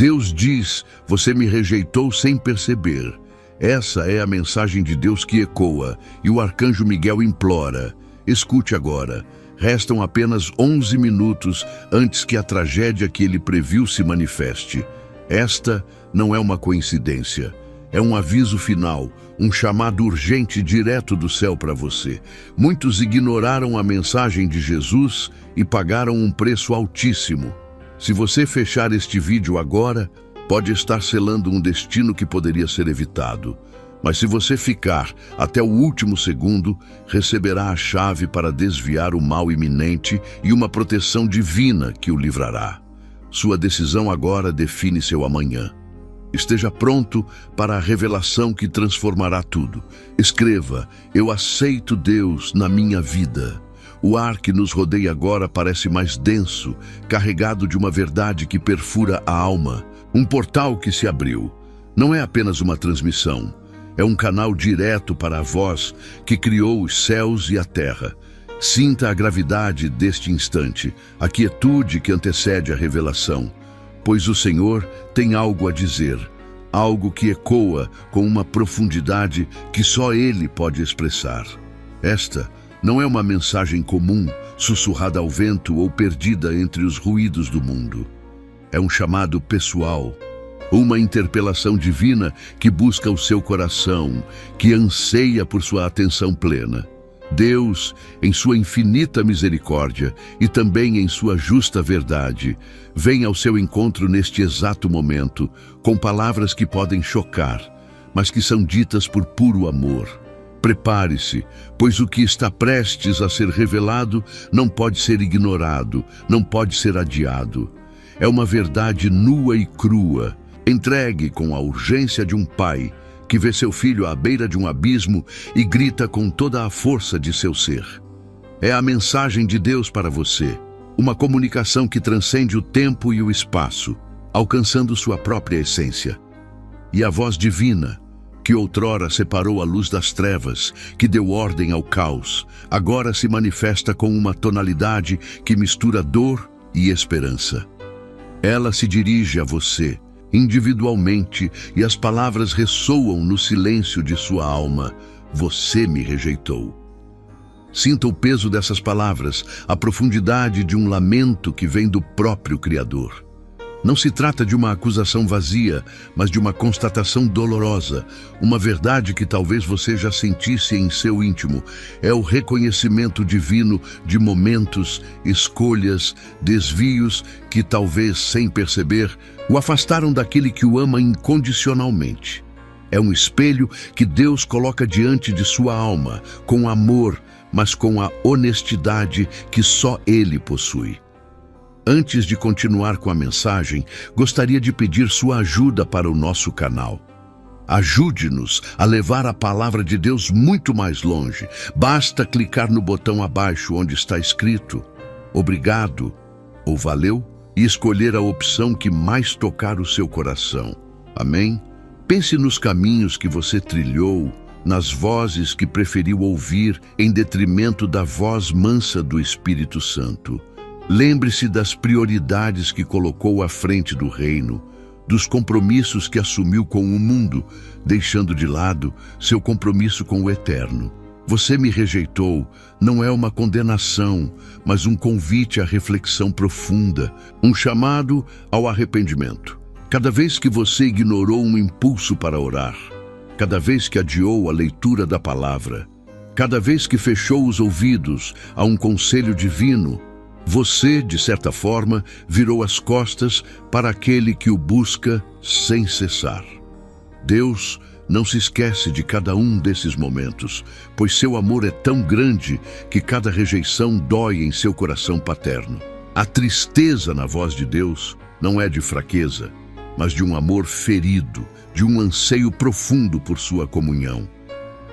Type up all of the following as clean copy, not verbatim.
Deus diz: você me rejeitou sem perceber. Essa é a mensagem de Deus que ecoa, e o arcanjo Miguel implora: escute agora. Restam apenas 11 minutos antes que a tragédia que ele previu se manifeste. Esta não é uma coincidência. É um aviso final, um chamado urgente direto do céu para você. Muitos ignoraram a mensagem de Jesus e pagaram um preço altíssimo. Se você fechar este vídeo agora, pode estar selando um destino que poderia ser evitado. Mas se você ficar até o último segundo, receberá a chave para desviar o mal iminente e uma proteção divina que o livrará. Sua decisão agora define seu amanhã. Esteja pronto para a revelação que transformará tudo. Escreva: eu aceito Deus na minha vida. O ar que nos rodeia agora parece mais denso, carregado de uma verdade que perfura a alma. Um portal que se abriu. Não é apenas uma transmissão. É um canal direto para a voz que criou os céus e a terra. Sinta a gravidade deste instante, a quietude que antecede a revelação. Pois o Senhor tem algo a dizer, algo que ecoa com uma profundidade que só Ele pode expressar. Esta não é uma mensagem comum, sussurrada ao vento ou perdida entre os ruídos do mundo. É um chamado pessoal, uma interpelação divina que busca o seu coração, que anseia por sua atenção plena. Deus, em sua infinita misericórdia e também em sua justa verdade, vem ao seu encontro neste exato momento, com palavras que podem chocar, mas que são ditas por puro amor. Prepare-se, pois o que está prestes a ser revelado não pode ser ignorado, não pode ser adiado. É uma verdade nua e crua, entregue com a urgência de um pai que vê seu filho à beira de um abismo e grita com toda a força de seu ser. É a mensagem de Deus para você, uma comunicação que transcende o tempo e o espaço, alcançando sua própria essência. E a voz divina, que outrora separou a luz das trevas, que deu ordem ao caos, agora se manifesta com uma tonalidade que mistura dor e esperança. Ela se dirige a você, individualmente, e as palavras ressoam no silêncio de sua alma: você me rejeitou. Sinta o peso dessas palavras, a profundidade de um lamento que vem do próprio Criador. Não se trata de uma acusação vazia, mas de uma constatação dolorosa, uma verdade que talvez você já sentisse em seu íntimo. É o reconhecimento divino de momentos, escolhas, desvios que talvez, sem perceber, o afastaram daquele que o ama incondicionalmente. É um espelho que Deus coloca diante de sua alma, com amor, mas com a honestidade que só Ele possui. Antes de continuar com a mensagem, gostaria de pedir sua ajuda para o nosso canal. Ajude-nos a levar a palavra de Deus muito mais longe. Basta clicar no botão abaixo onde está escrito "Obrigado" ou "Valeu" e escolher a opção que mais tocar o seu coração. Amém? Pense nos caminhos que você trilhou, nas vozes que preferiu ouvir em detrimento da voz mansa do Espírito Santo. Lembre-se das prioridades que colocou à frente do reino, dos compromissos que assumiu com o mundo, deixando de lado seu compromisso com o eterno. Você me rejeitou não é uma condenação, mas um convite à reflexão profunda, um chamado ao arrependimento. Cada vez que você ignorou um impulso para orar, cada vez que adiou a leitura da palavra, cada vez que fechou os ouvidos a um conselho divino, você, de certa forma, virou as costas para aquele que o busca sem cessar. Deus não se esquece de cada um desses momentos, pois seu amor é tão grande que cada rejeição dói em seu coração paterno. A tristeza na voz de Deus não é de fraqueza, mas de um amor ferido, de um anseio profundo por sua comunhão.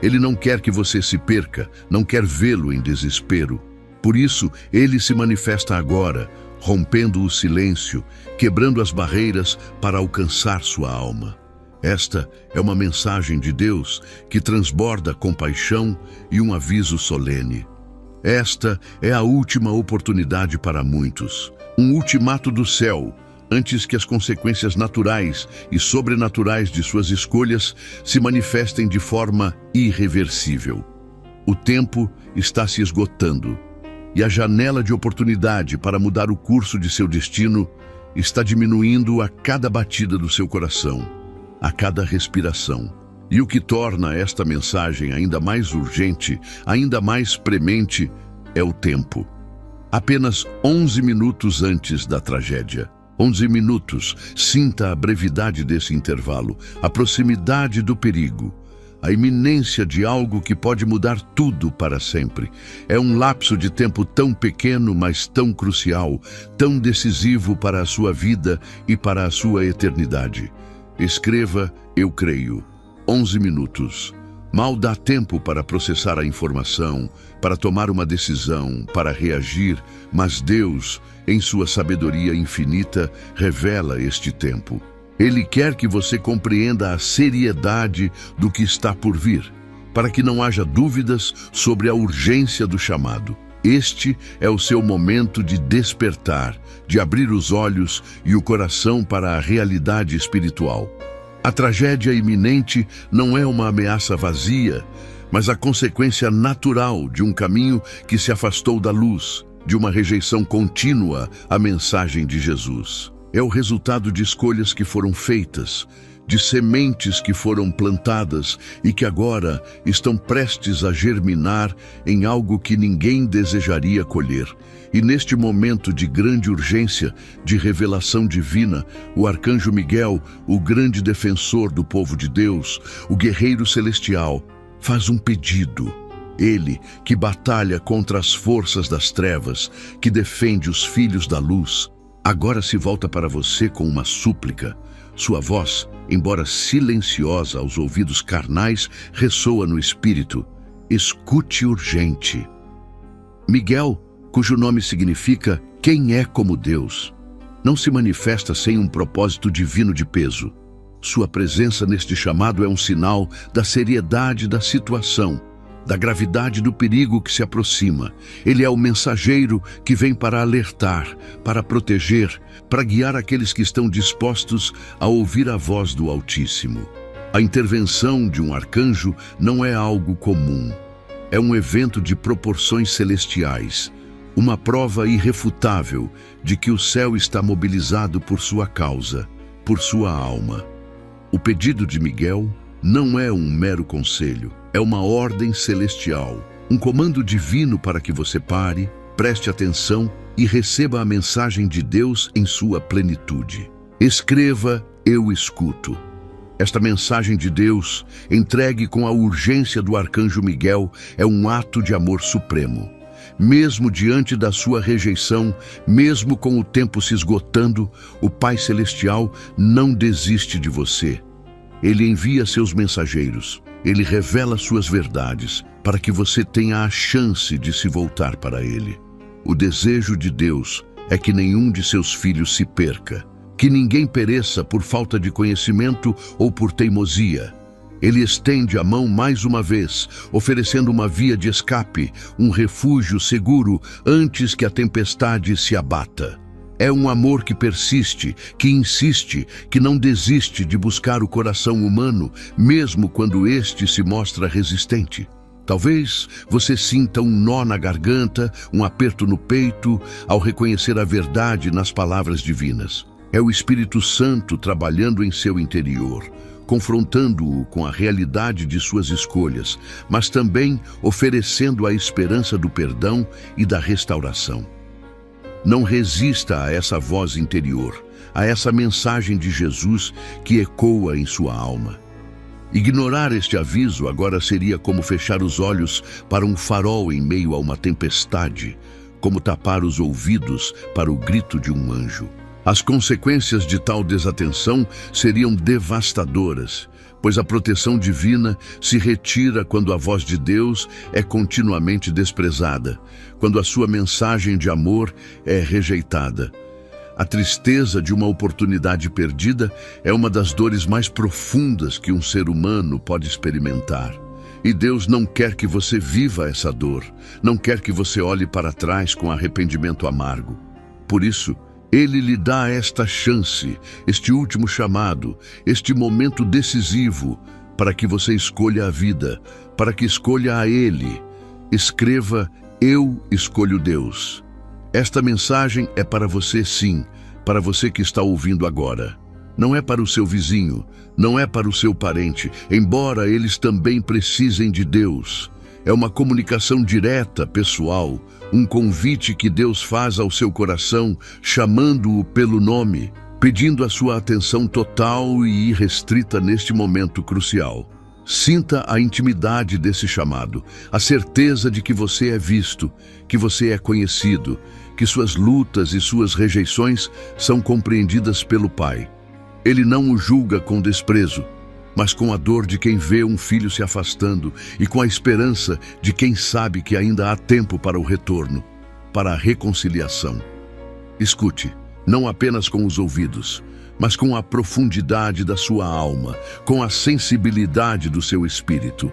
Ele não quer que você se perca, não quer vê-lo em desespero. Por isso, ele se manifesta agora, rompendo o silêncio, quebrando as barreiras para alcançar sua alma. Esta é uma mensagem de Deus que transborda compaixão e um aviso solene. Esta é a última oportunidade para muitos, um ultimato do céu, antes que as consequências naturais e sobrenaturais de suas escolhas se manifestem de forma irreversível. O tempo está se esgotando e a janela de oportunidade para mudar o curso de seu destino está diminuindo a cada batida do seu coração, a cada respiração. E o que torna esta mensagem ainda mais urgente, ainda mais premente, é o tempo. Apenas 11 minutos antes da tragédia. 11 minutos, sinta a brevidade desse intervalo, a proximidade do perigo, a iminência de algo que pode mudar tudo para sempre. É um lapso de tempo tão pequeno, mas tão crucial, tão decisivo para a sua vida e para a sua eternidade. Escreva, eu creio. 11 minutos. Mal dá tempo para processar a informação, para tomar uma decisão, para reagir, mas Deus, em sua sabedoria infinita, revela este tempo. Ele quer que você compreenda a seriedade do que está por vir, para que não haja dúvidas sobre a urgência do chamado. Este é o seu momento de despertar, de abrir os olhos e o coração para a realidade espiritual. A tragédia iminente não é uma ameaça vazia, mas a consequência natural de um caminho que se afastou da luz, de uma rejeição contínua à mensagem de Jesus. É o resultado de escolhas que foram feitas, de sementes que foram plantadas e que agora estão prestes a germinar em algo que ninguém desejaria colher. E neste momento de grande urgência, de revelação divina, o arcanjo Miguel, o grande defensor do povo de Deus, o guerreiro celestial, faz um pedido. Ele, que batalha contra as forças das trevas, que defende os filhos da luz, agora se volta para você com uma súplica. Sua voz, embora silenciosa aos ouvidos carnais, ressoa no espírito. Escute urgente. Miguel, cujo nome significa quem é como Deus, não se manifesta sem um propósito divino de peso. Sua presença neste chamado é um sinal da seriedade da situação, da gravidade do perigo que se aproxima. Ele é o mensageiro que vem para alertar, para proteger, para guiar aqueles que estão dispostos a ouvir a voz do Altíssimo. A intervenção de um arcanjo não é algo comum. É um evento de proporções celestiais, uma prova irrefutável de que o céu está mobilizado por sua causa, por sua alma. O pedido de Miguel não é um mero conselho, é uma ordem celestial, um comando divino para que você pare, preste atenção e receba a mensagem de Deus em sua plenitude. Escreva, eu escuto. Esta mensagem de Deus, entregue com a urgência do arcanjo Miguel, é um ato de amor supremo. Mesmo diante da sua rejeição, mesmo com o tempo se esgotando, o Pai Celestial não desiste de você. Ele envia seus mensageiros, ele revela suas verdades, para que você tenha a chance de se voltar para ele. O desejo de Deus é que nenhum de seus filhos se perca, que ninguém pereça por falta de conhecimento ou por teimosia. Ele estende a mão mais uma vez, oferecendo uma via de escape, um refúgio seguro antes que a tempestade se abata. É um amor que persiste, que insiste, que não desiste de buscar o coração humano, mesmo quando este se mostra resistente. Talvez você sinta um nó na garganta, um aperto no peito, ao reconhecer a verdade nas palavras divinas. É o Espírito Santo trabalhando em seu interior, confrontando-o com a realidade de suas escolhas, mas também oferecendo a esperança do perdão e da restauração. Não resista a essa voz interior, a essa mensagem de Jesus que ecoa em sua alma. Ignorar este aviso agora seria como fechar os olhos para um farol em meio a uma tempestade, como tapar os ouvidos para o grito de um anjo. As consequências de tal desatenção seriam devastadoras, pois a proteção divina se retira quando a voz de Deus é continuamente desprezada, quando a sua mensagem de amor é rejeitada. A tristeza de uma oportunidade perdida é uma das dores mais profundas que um ser humano pode experimentar. E Deus não quer que você viva essa dor, não quer que você olhe para trás com arrependimento amargo. Por isso, Ele lhe dá esta chance, este último chamado, este momento decisivo, para que você escolha a vida, para que escolha a Ele. Escreva: Eu escolho Deus. Esta mensagem é para você, sim, para você que está ouvindo agora. Não é para o seu vizinho, não é para o seu parente, embora eles também precisem de Deus. É uma comunicação direta, pessoal, um convite que Deus faz ao seu coração, chamando-o pelo nome, pedindo a sua atenção total e irrestrita neste momento crucial. Sinta a intimidade desse chamado, a certeza de que você é visto, que você é conhecido, que suas lutas e suas rejeições são compreendidas pelo Pai. Ele não o julga com desprezo, mas com a dor de quem vê um filho se afastando e com a esperança de quem sabe que ainda há tempo para o retorno, para a reconciliação. Escute, não apenas com os ouvidos, mas com a profundidade da sua alma, com a sensibilidade do seu espírito.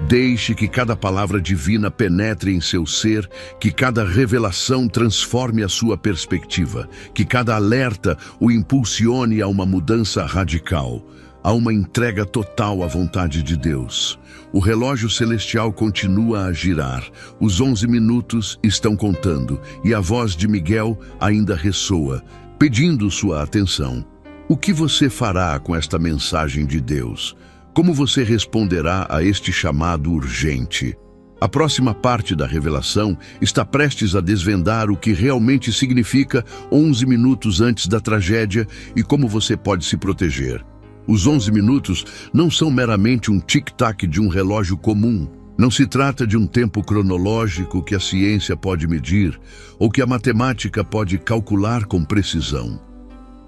Deixe que cada palavra divina penetre em seu ser, que cada revelação transforme a sua perspectiva, que cada alerta o impulsione a uma mudança radical, a uma entrega total à vontade de Deus. O relógio celestial continua a girar, os 11 minutos estão contando e a voz de Miguel ainda ressoa, pedindo sua atenção. O que você fará com esta mensagem de Deus? Como você responderá a este chamado urgente? A próxima parte da revelação está prestes a desvendar o que realmente significa 11 minutos antes da tragédia e como você pode se proteger. Os 11 minutos não são meramente um tic-tac de um relógio comum. Não se trata de um tempo cronológico que a ciência pode medir ou que a matemática pode calcular com precisão.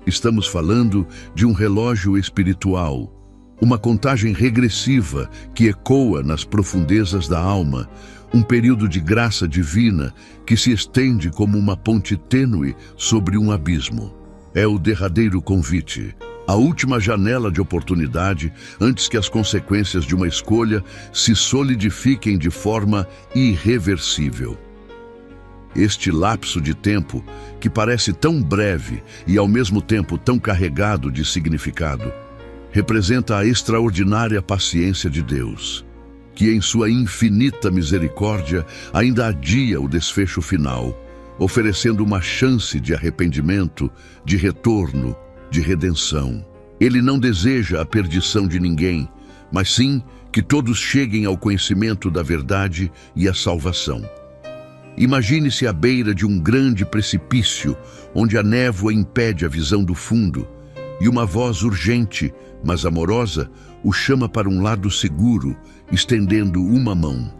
Estamos falando de um relógio espiritual, uma contagem regressiva que ecoa nas profundezas da alma, um período de graça divina que se estende como uma ponte tênue sobre um abismo. É o derradeiro convite, a última janela de oportunidade antes que as consequências de uma escolha se solidifiquem de forma irreversível. Este lapso de tempo, que parece tão breve e ao mesmo tempo tão carregado de significado, representa a extraordinária paciência de Deus, que em sua infinita misericórdia ainda adia o desfecho final, oferecendo uma chance de arrependimento, de retorno, de redenção. Ele não deseja a perdição de ninguém, mas sim que todos cheguem ao conhecimento da verdade e à salvação. Imagine-se à beira de um grande precipício, onde a névoa impede a visão do fundo, e uma voz urgente, mas amorosa, o chama para um lado seguro, estendendo uma mão.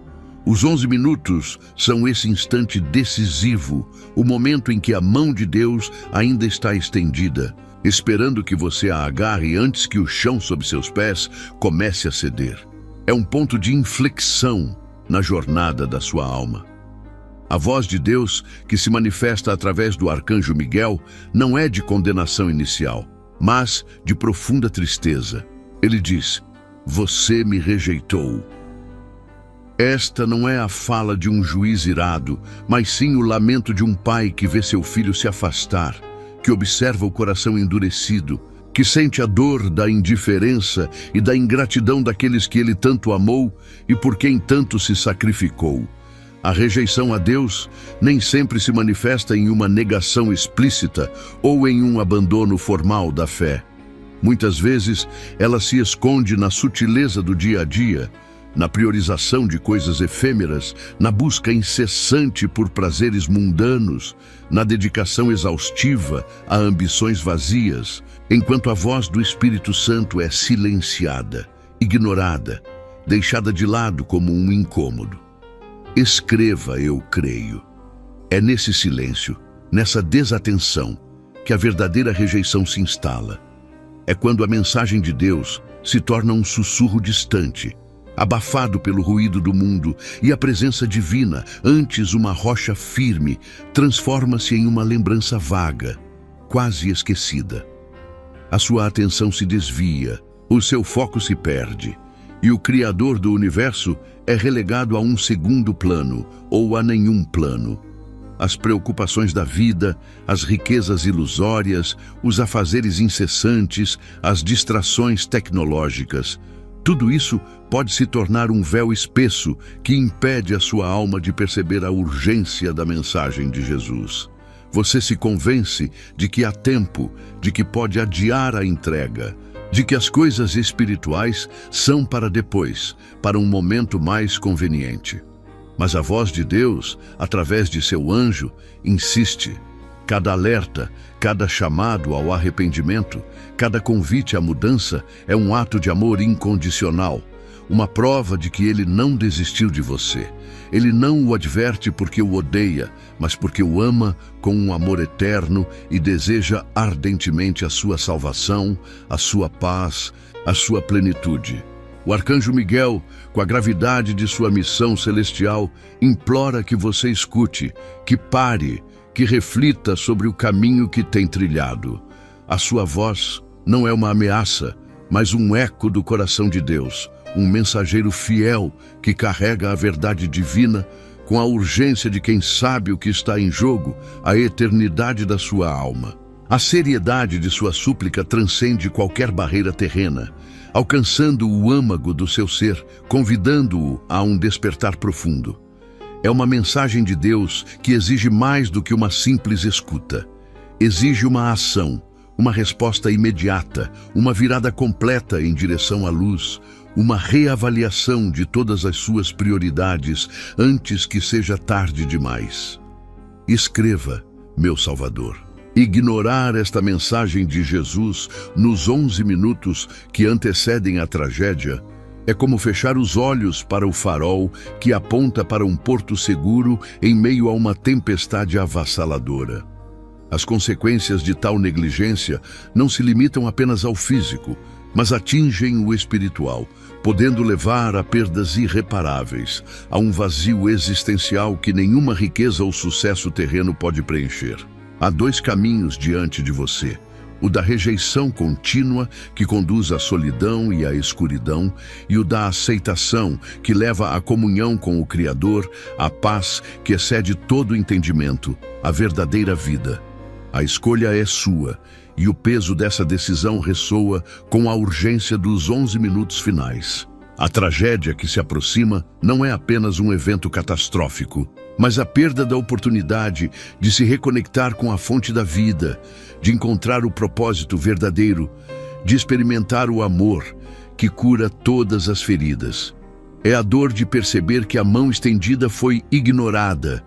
Os 11 minutos são esse instante decisivo, o momento em que a mão de Deus ainda está estendida, esperando que você a agarre antes que o chão sob seus pés comece a ceder. É um ponto de inflexão na jornada da sua alma. A voz de Deus, que se manifesta através do arcanjo Miguel, não é de condenação inicial, mas de profunda tristeza. Ele diz: Você me rejeitou. Esta não é a fala de um juiz irado, mas sim o lamento de um pai que vê seu filho se afastar, que observa o coração endurecido, que sente a dor da indiferença e da ingratidão daqueles que ele tanto amou e por quem tanto se sacrificou. A rejeição a Deus nem sempre se manifesta em uma negação explícita ou em um abandono formal da fé. Muitas vezes, ela se esconde na sutileza do dia a dia, na priorização de coisas efêmeras, na busca incessante por prazeres mundanos, na dedicação exaustiva a ambições vazias, enquanto a voz do Espírito Santo é silenciada, ignorada, deixada de lado como um incômodo. Escreva: Eu creio. É nesse silêncio, nessa desatenção, que a verdadeira rejeição se instala. É quando a mensagem de Deus se torna um sussurro distante, abafado pelo ruído do mundo, e a presença divina, antes uma rocha firme, transforma-se em uma lembrança vaga, quase esquecida. A sua atenção se desvia, o seu foco se perde, e o Criador do universo é relegado a um segundo plano ou a nenhum plano. as preocupações da vida, as riquezas ilusórias, os afazeres incessantes, as distrações tecnológicas. Tudo isso pode se tornar um véu espesso que impede a sua alma de perceber a urgência da mensagem de Jesus. Você se convence de que há tempo, de que pode adiar a entrega, de que as coisas espirituais são para depois, para um momento mais conveniente. Mas a voz de Deus, através de seu anjo, insiste. Cada alerta, cada chamado ao arrependimento, cada convite à mudança é um ato de amor incondicional, uma prova de que ele não desistiu de você. Ele não o adverte porque o odeia, mas porque o ama com um amor eterno e deseja ardentemente a sua salvação, a sua paz, a sua plenitude. O arcanjo Miguel, com a gravidade de sua missão celestial, implora que você escute, que pare, que reflita sobre o caminho que tem trilhado. A sua voz não é uma ameaça, mas um eco do coração de Deus, um mensageiro fiel que carrega a verdade divina com a urgência de quem sabe o que está em jogo, a eternidade da sua alma. A seriedade de sua súplica transcende qualquer barreira terrena, alcançando o âmago do seu ser, convidando-o a um despertar profundo. É uma mensagem de Deus que exige mais do que uma simples escuta. Exige uma ação, uma resposta imediata, uma virada completa em direção à luz, uma reavaliação de todas as suas prioridades antes que seja tarde demais. Escreva, meu Salvador. Ignorar esta mensagem de Jesus nos 11 minutos que antecedem a tragédia é como fechar os olhos para o farol que aponta para um porto seguro em meio a uma tempestade avassaladora. As consequências de tal negligência não se limitam apenas ao físico, mas atingem o espiritual, podendo levar a perdas irreparáveis, a um vazio existencial que nenhuma riqueza ou sucesso terreno pode preencher. Há dois caminhos diante de você: o da rejeição contínua, que conduz à solidão e à escuridão, e o da aceitação, que leva à comunhão com o Criador, à paz que excede todo entendimento, a verdadeira vida. A escolha é sua, e o peso dessa decisão ressoa com a urgência dos 11 minutos finais. A tragédia que se aproxima não é apenas um evento catastrófico, mas a perda da oportunidade de se reconectar com a fonte da vida, de encontrar o propósito verdadeiro, de experimentar o amor que cura todas as feridas. É a dor de perceber que a mão estendida foi ignorada,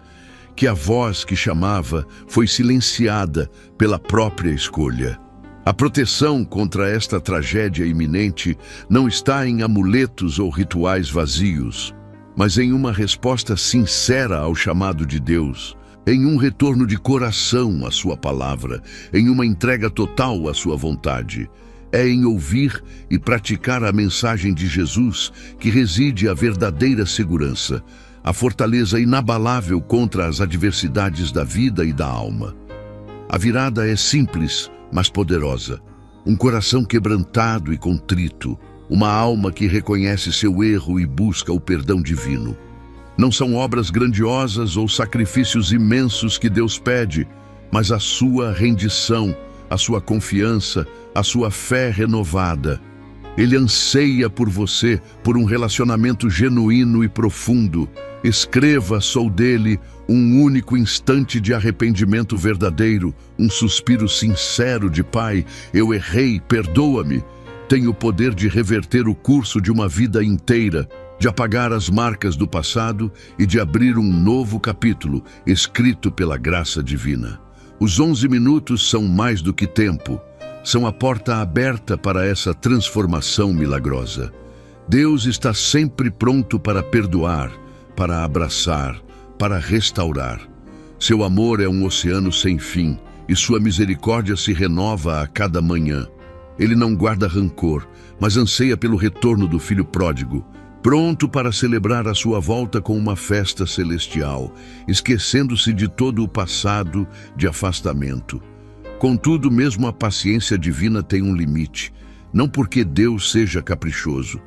que a voz que chamava foi silenciada pela própria escolha. A proteção contra esta tragédia iminente não está em amuletos ou rituais vazios, mas em uma resposta sincera ao chamado de Deus, em um retorno de coração à sua palavra, em uma entrega total à sua vontade. É em ouvir e praticar a mensagem de Jesus que reside a verdadeira segurança, a fortaleza inabalável contra as adversidades da vida e da alma. A virada é simples, mas poderosa. Um coração quebrantado e contrito, uma alma que reconhece seu erro e busca o perdão divino. Não são obras grandiosas ou sacrifícios imensos que Deus pede, mas a sua rendição, a sua confiança, a sua fé renovada. Ele anseia por você, por um relacionamento genuíno e profundo. Escreva, sou dele, um único instante de arrependimento verdadeiro, um suspiro sincero de Pai, eu errei, perdoa-me. Tenho o poder de reverter o curso de uma vida inteira, de apagar as marcas do passado e de abrir um novo capítulo, escrito pela graça divina. Os 11 minutos são mais do que tempo, são a porta aberta para essa transformação milagrosa. Deus está sempre pronto para perdoar, para abraçar, para restaurar. Seu amor é um oceano sem fim e sua misericórdia se renova a cada manhã. Ele não guarda rancor, mas anseia pelo retorno do filho pródigo, pronto para celebrar a sua volta com uma festa celestial, esquecendo-se de todo o passado de afastamento. Contudo, mesmo a paciência divina tem um limite, não porque Deus seja caprichoso,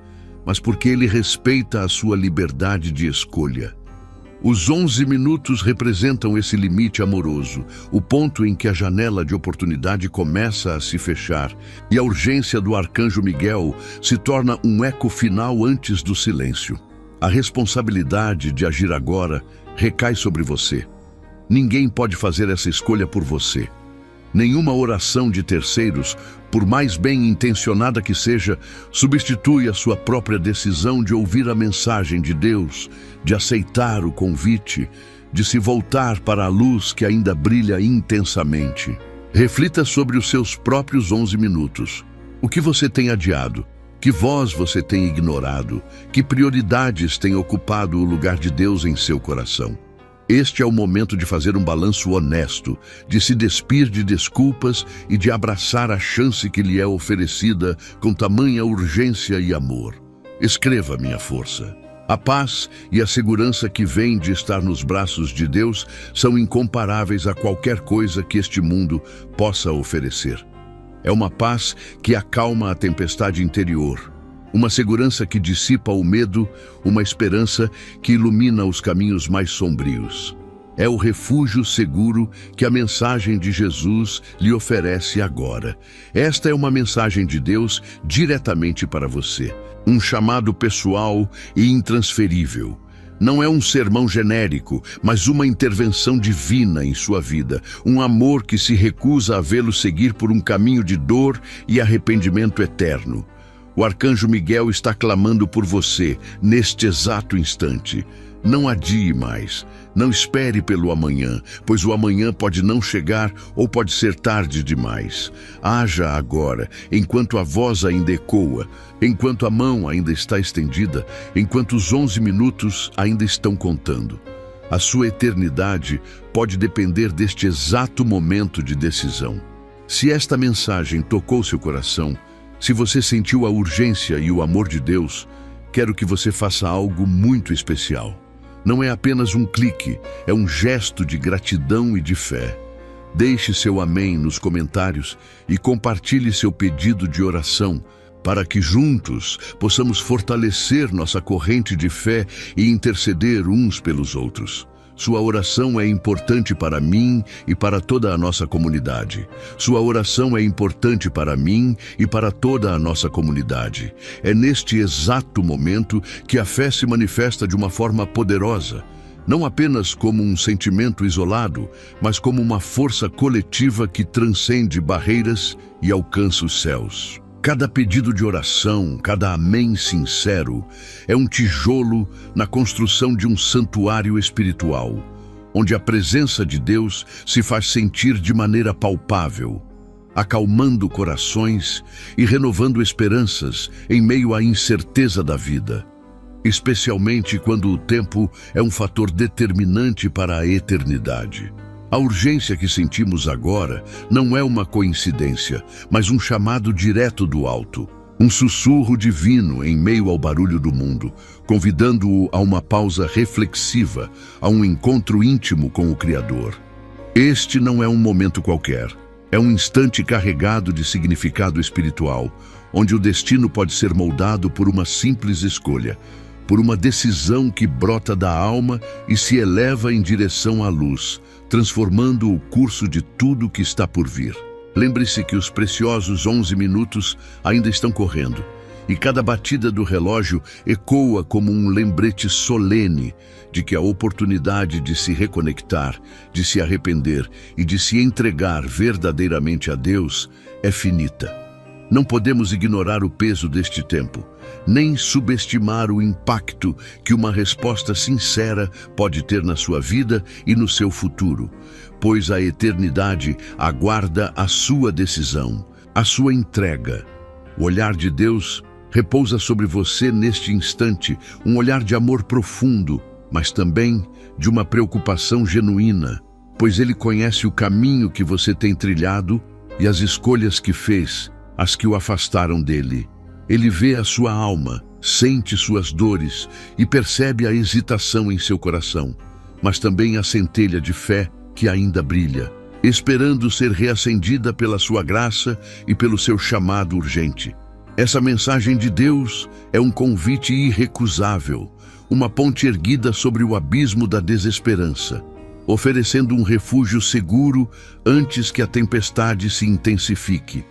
mas porque ele respeita a sua liberdade de escolha. Os 11 minutos representam esse limite amoroso, o ponto em que a janela de oportunidade começa a se fechar e a urgência do arcanjo Miguel se torna um eco final antes do silêncio. A responsabilidade de agir agora recai sobre você. Ninguém pode fazer essa escolha por você. Nenhuma oração de terceiros, por mais bem intencionada que seja, substitui a sua própria decisão de ouvir a mensagem de Deus, de aceitar o convite, de se voltar para a luz que ainda brilha intensamente. Reflita sobre os seus próprios 11 minutos. O que você tem adiado? Que voz você tem ignorado? Que prioridades têm ocupado o lugar de Deus em seu coração? Este é o momento de fazer um balanço honesto, de se despir de desculpas e de abraçar a chance que lhe é oferecida com tamanha urgência e amor. Escreva, minha força. A paz e a segurança que vem de estar nos braços de Deus são incomparáveis a qualquer coisa que este mundo possa oferecer. É uma paz que acalma a tempestade interior, uma segurança que dissipa o medo, uma esperança que ilumina os caminhos mais sombrios. É o refúgio seguro que a mensagem de Jesus lhe oferece agora. Esta é uma mensagem de Deus diretamente para você. Um chamado pessoal e intransferível. Não é um sermão genérico, mas uma intervenção divina em sua vida. Um amor que se recusa a vê-lo seguir por um caminho de dor e arrependimento eterno. O arcanjo Miguel está clamando por você, neste exato instante. Não adie mais. Não espere pelo amanhã, pois o amanhã pode não chegar ou pode ser tarde demais. Haja agora, enquanto a voz ainda ecoa, enquanto a mão ainda está estendida, enquanto os 11 minutos ainda estão contando. A sua eternidade pode depender deste exato momento de decisão. Se esta mensagem tocou seu coração, se você sentiu a urgência e o amor de Deus, quero que você faça algo muito especial. Não é apenas um clique, é um gesto de gratidão e de fé. Deixe seu amém nos comentários e compartilhe seu pedido de oração para que juntos possamos fortalecer nossa corrente de fé e interceder uns pelos outros. Sua oração é importante para mim e para toda a nossa comunidade. Sua oração é importante para mim e para toda a nossa comunidade. É neste exato momento que a fé se manifesta de uma forma poderosa, não apenas como um sentimento isolado, mas como uma força coletiva que transcende barreiras e alcança os céus. Cada pedido de oração, cada amém sincero, é um tijolo na construção de um santuário espiritual, onde a presença de Deus se faz sentir de maneira palpável, acalmando corações e renovando esperanças em meio à incerteza da vida, especialmente quando o tempo é um fator determinante para a eternidade. A urgência que sentimos agora não é uma coincidência, mas um chamado direto do alto. Um sussurro divino em meio ao barulho do mundo, convidando-o a uma pausa reflexiva, a um encontro íntimo com o Criador. Este não é um momento qualquer. É um instante carregado de significado espiritual, onde o destino pode ser moldado por uma simples escolha, por uma decisão que brota da alma e se eleva em direção à luz, transformando o curso de tudo que está por vir. Lembre-se que os preciosos 11 minutos ainda estão correndo, e cada batida do relógio ecoa como um lembrete solene de que a oportunidade de se reconectar, de se arrepender e de se entregar verdadeiramente a Deus é finita. Não podemos ignorar o peso deste tempo, nem subestimar o impacto que uma resposta sincera pode ter na sua vida e no seu futuro, pois a eternidade aguarda a sua decisão, a sua entrega. O olhar de Deus repousa sobre você neste instante, um olhar de amor profundo, mas também de uma preocupação genuína, pois Ele conhece o caminho que você tem trilhado e as escolhas que fez, as que o afastaram dele. Ele vê a sua alma, sente suas dores e percebe a hesitação em seu coração, mas também a centelha de fé que ainda brilha, esperando ser reacendida pela sua graça e pelo seu chamado urgente. Essa mensagem de Deus é um convite irrecusável, uma ponte erguida sobre o abismo da desesperança, oferecendo um refúgio seguro antes que a tempestade se intensifique.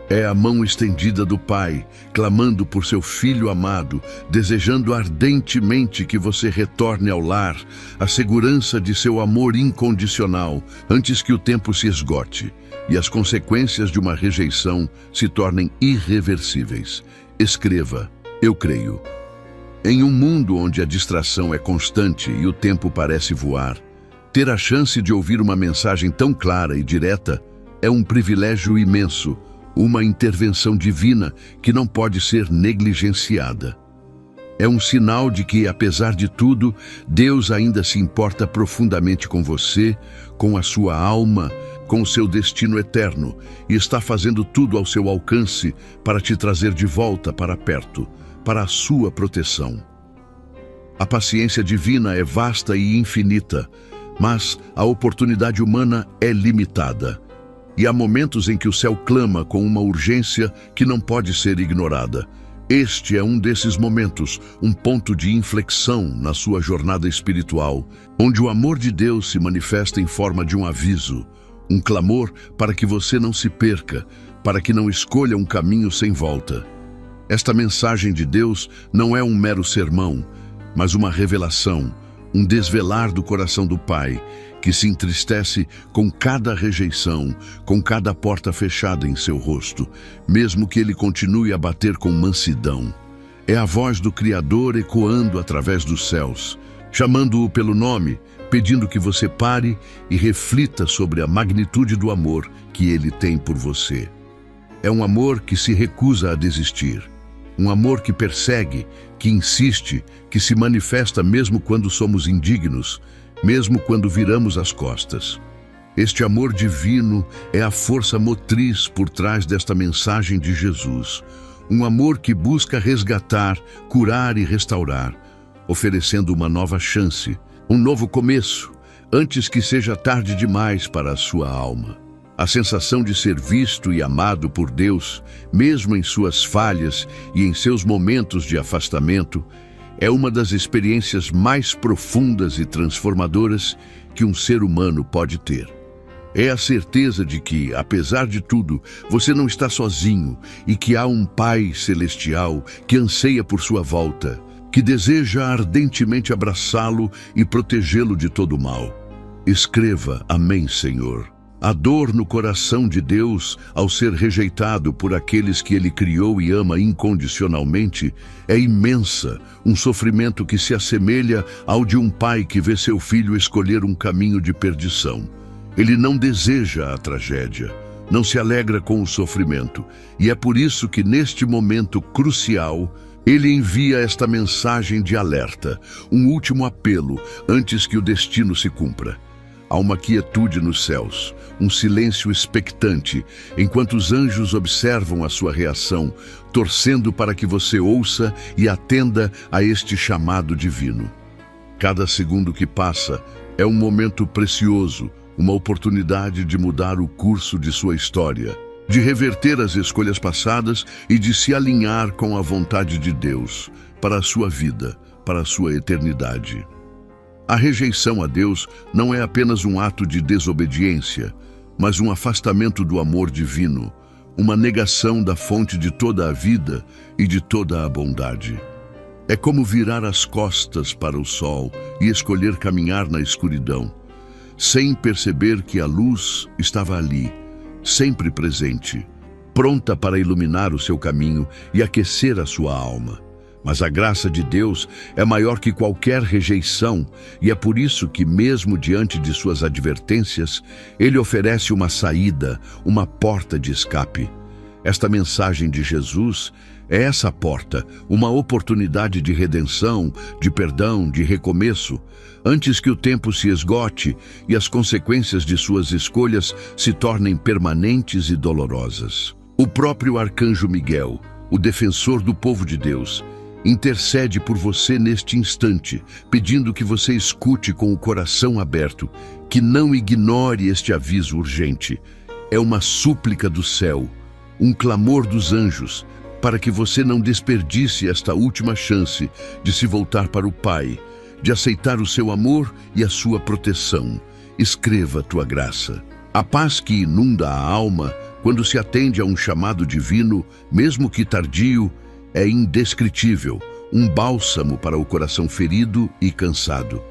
É a mão estendida do Pai, clamando por seu Filho amado, desejando ardentemente que você retorne ao lar, à segurança de seu amor incondicional, antes que o tempo se esgote e as consequências de uma rejeição se tornem irreversíveis. Escreva: eu creio. Em um mundo onde a distração é constante e o tempo parece voar, ter a chance de ouvir uma mensagem tão clara e direta é um privilégio imenso, uma intervenção divina que não pode ser negligenciada. É um sinal de que, apesar de tudo, Deus ainda se importa profundamente com você, com a sua alma, com o seu destino eterno, e está fazendo tudo ao seu alcance para te trazer de volta para perto, para a sua proteção. A paciência divina é vasta e infinita, mas a oportunidade humana é limitada. E há momentos em que o céu clama com uma urgência que não pode ser ignorada. Este é um desses momentos, um ponto de inflexão na sua jornada espiritual, onde o amor de Deus se manifesta em forma de um aviso, um clamor para que você não se perca, para que não escolha um caminho sem volta. Esta mensagem de Deus não é um mero sermão, mas uma revelação, um desvelar do coração do Pai, que se entristece com cada rejeição, com cada porta fechada em seu rosto, mesmo que ele continue a bater com mansidão. É a voz do Criador ecoando através dos céus, chamando-o pelo nome, pedindo que você pare e reflita sobre a magnitude do amor que ele tem por você. É um amor que se recusa a desistir, um amor que persegue, que insiste, que se manifesta mesmo quando somos indignos, mesmo quando viramos as costas. Este amor divino é a força motriz por trás desta mensagem de Jesus. Um amor que busca resgatar, curar e restaurar, oferecendo uma nova chance, um novo começo, antes que seja tarde demais para a sua alma. A sensação de ser visto e amado por Deus, mesmo em suas falhas e em seus momentos de afastamento, é uma das experiências mais profundas e transformadoras que um ser humano pode ter. É a certeza de que, apesar de tudo, você não está sozinho e que há um Pai celestial que anseia por sua volta, que deseja ardentemente abraçá-lo e protegê-lo de todo o mal. Escreva: Amém, Senhor. A dor no coração de Deus ao ser rejeitado por aqueles que Ele criou e ama incondicionalmente é imensa, um sofrimento que se assemelha ao de um pai que vê seu filho escolher um caminho de perdição. Ele não deseja a tragédia, não se alegra com o sofrimento, e é por isso que neste momento crucial, Ele envia esta mensagem de alerta, um último apelo antes que o destino se cumpra. Há uma quietude nos céus, um silêncio expectante, enquanto os anjos observam a sua reação, torcendo para que você ouça e atenda a este chamado divino. Cada segundo que passa é um momento precioso, uma oportunidade de mudar o curso de sua história, de reverter as escolhas passadas e de se alinhar com a vontade de Deus para a sua vida, para a sua eternidade. A rejeição a Deus não é apenas um ato de desobediência, mas um afastamento do amor divino, uma negação da fonte de toda a vida e de toda a bondade. É como virar as costas para o sol e escolher caminhar na escuridão, sem perceber que a luz estava ali, sempre presente, pronta para iluminar o seu caminho e aquecer a sua alma. Mas a graça de Deus é maior que qualquer rejeição, e é por isso que, mesmo diante de suas advertências, Ele oferece uma saída, uma porta de escape. Esta mensagem de Jesus é essa porta, uma oportunidade de redenção, de perdão, de recomeço, antes que o tempo se esgote e as consequências de suas escolhas se tornem permanentes e dolorosas. O próprio arcanjo Miguel, o defensor do povo de Deus, intercede por você neste instante, pedindo que você escute com o coração aberto, que não ignore este aviso urgente. É uma súplica do céu, um clamor dos anjos, para que você não desperdice esta última chance de se voltar para o Pai, de aceitar o seu amor e a sua proteção. Escreva a tua graça. A paz que inunda a alma quando se atende a um chamado divino, mesmo que tardio, é indescritível, um bálsamo para o coração ferido e cansado.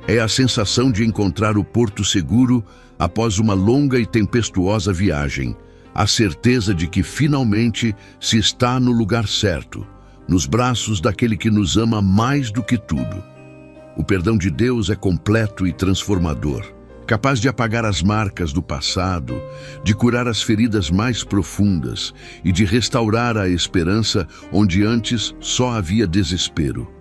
É a sensação de encontrar o porto seguro após uma longa e tempestuosa viagem, a certeza de que finalmente se está no lugar certo, nos braços daquele que nos ama mais do que tudo. O perdão de Deus é completo e transformador, capaz de apagar as marcas do passado, de curar as feridas mais profundas e de restaurar a esperança onde antes só havia desespero.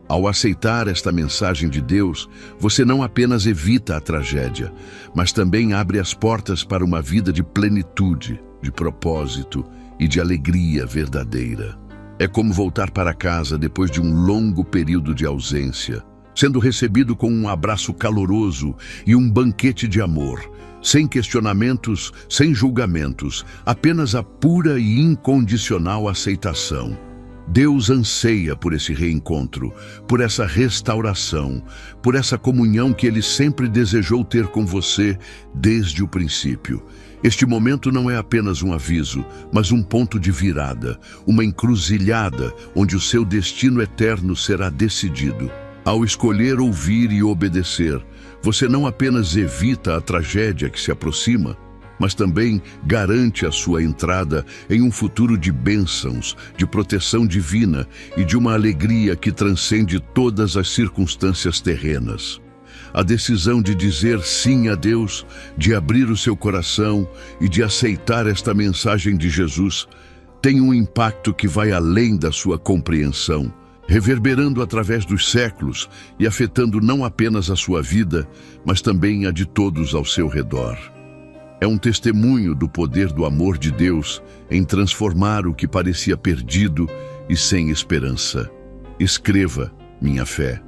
Ao aceitar esta mensagem de Deus, você não apenas evita a tragédia, mas também abre as portas para uma vida de plenitude, de propósito e de alegria verdadeira. É como voltar para casa depois de um longo período de ausência, sendo recebido com um abraço caloroso e um banquete de amor, sem questionamentos, sem julgamentos, apenas a pura e incondicional aceitação. Deus anseia por esse reencontro, por essa restauração, por essa comunhão que Ele sempre desejou ter com você desde o princípio. Este momento não é apenas um aviso, mas um ponto de virada, uma encruzilhada onde o seu destino eterno será decidido. Ao escolher ouvir e obedecer, você não apenas evita a tragédia que se aproxima, mas também garante a sua entrada em um futuro de bênçãos, de proteção divina e de uma alegria que transcende todas as circunstâncias terrenas. A decisão de dizer sim a Deus, de abrir o seu coração e de aceitar esta mensagem de Jesus tem um impacto que vai além da sua compreensão, reverberando através dos séculos e afetando não apenas a sua vida, mas também a de todos ao seu redor. É um testemunho do poder do amor de Deus em transformar o que parecia perdido e sem esperança. Escreva, minha fé.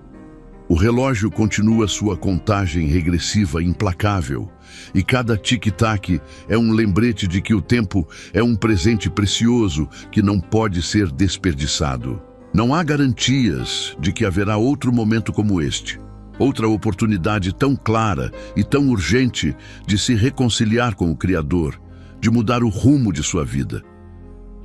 O relógio continua sua contagem regressiva implacável, e cada tic-tac é um lembrete de que o tempo é um presente precioso que não pode ser desperdiçado. Não há garantias de que haverá outro momento como este, outra oportunidade tão clara e tão urgente de se reconciliar com o Criador, de mudar o rumo de sua vida.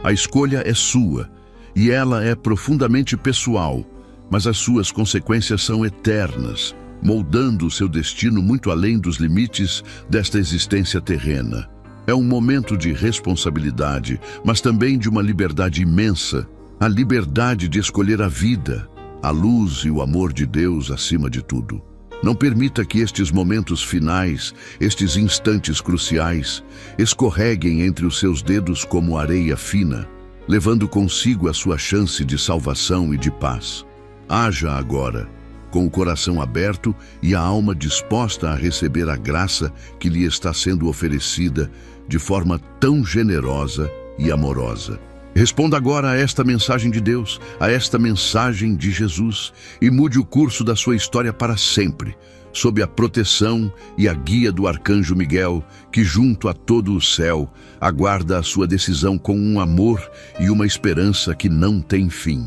A escolha é sua, e ela é profundamente pessoal, mas as suas consequências são eternas, moldando o seu destino muito além dos limites desta existência terrena. É um momento de responsabilidade, mas também de uma liberdade imensa, a liberdade de escolher a vida, a luz e o amor de Deus acima de tudo. Não permita que estes momentos finais, estes instantes cruciais, escorreguem entre os seus dedos como areia fina, levando consigo a sua chance de salvação e de paz. Haja agora, com o coração aberto e a alma disposta a receber a graça que lhe está sendo oferecida de forma tão generosa e amorosa. Responda agora a esta mensagem de Deus, a esta mensagem de Jesus, e mude o curso da sua história para sempre, sob a proteção e a guia do arcanjo Miguel, que junto a todo o céu aguarda a sua decisão com um amor e uma esperança que não tem fim.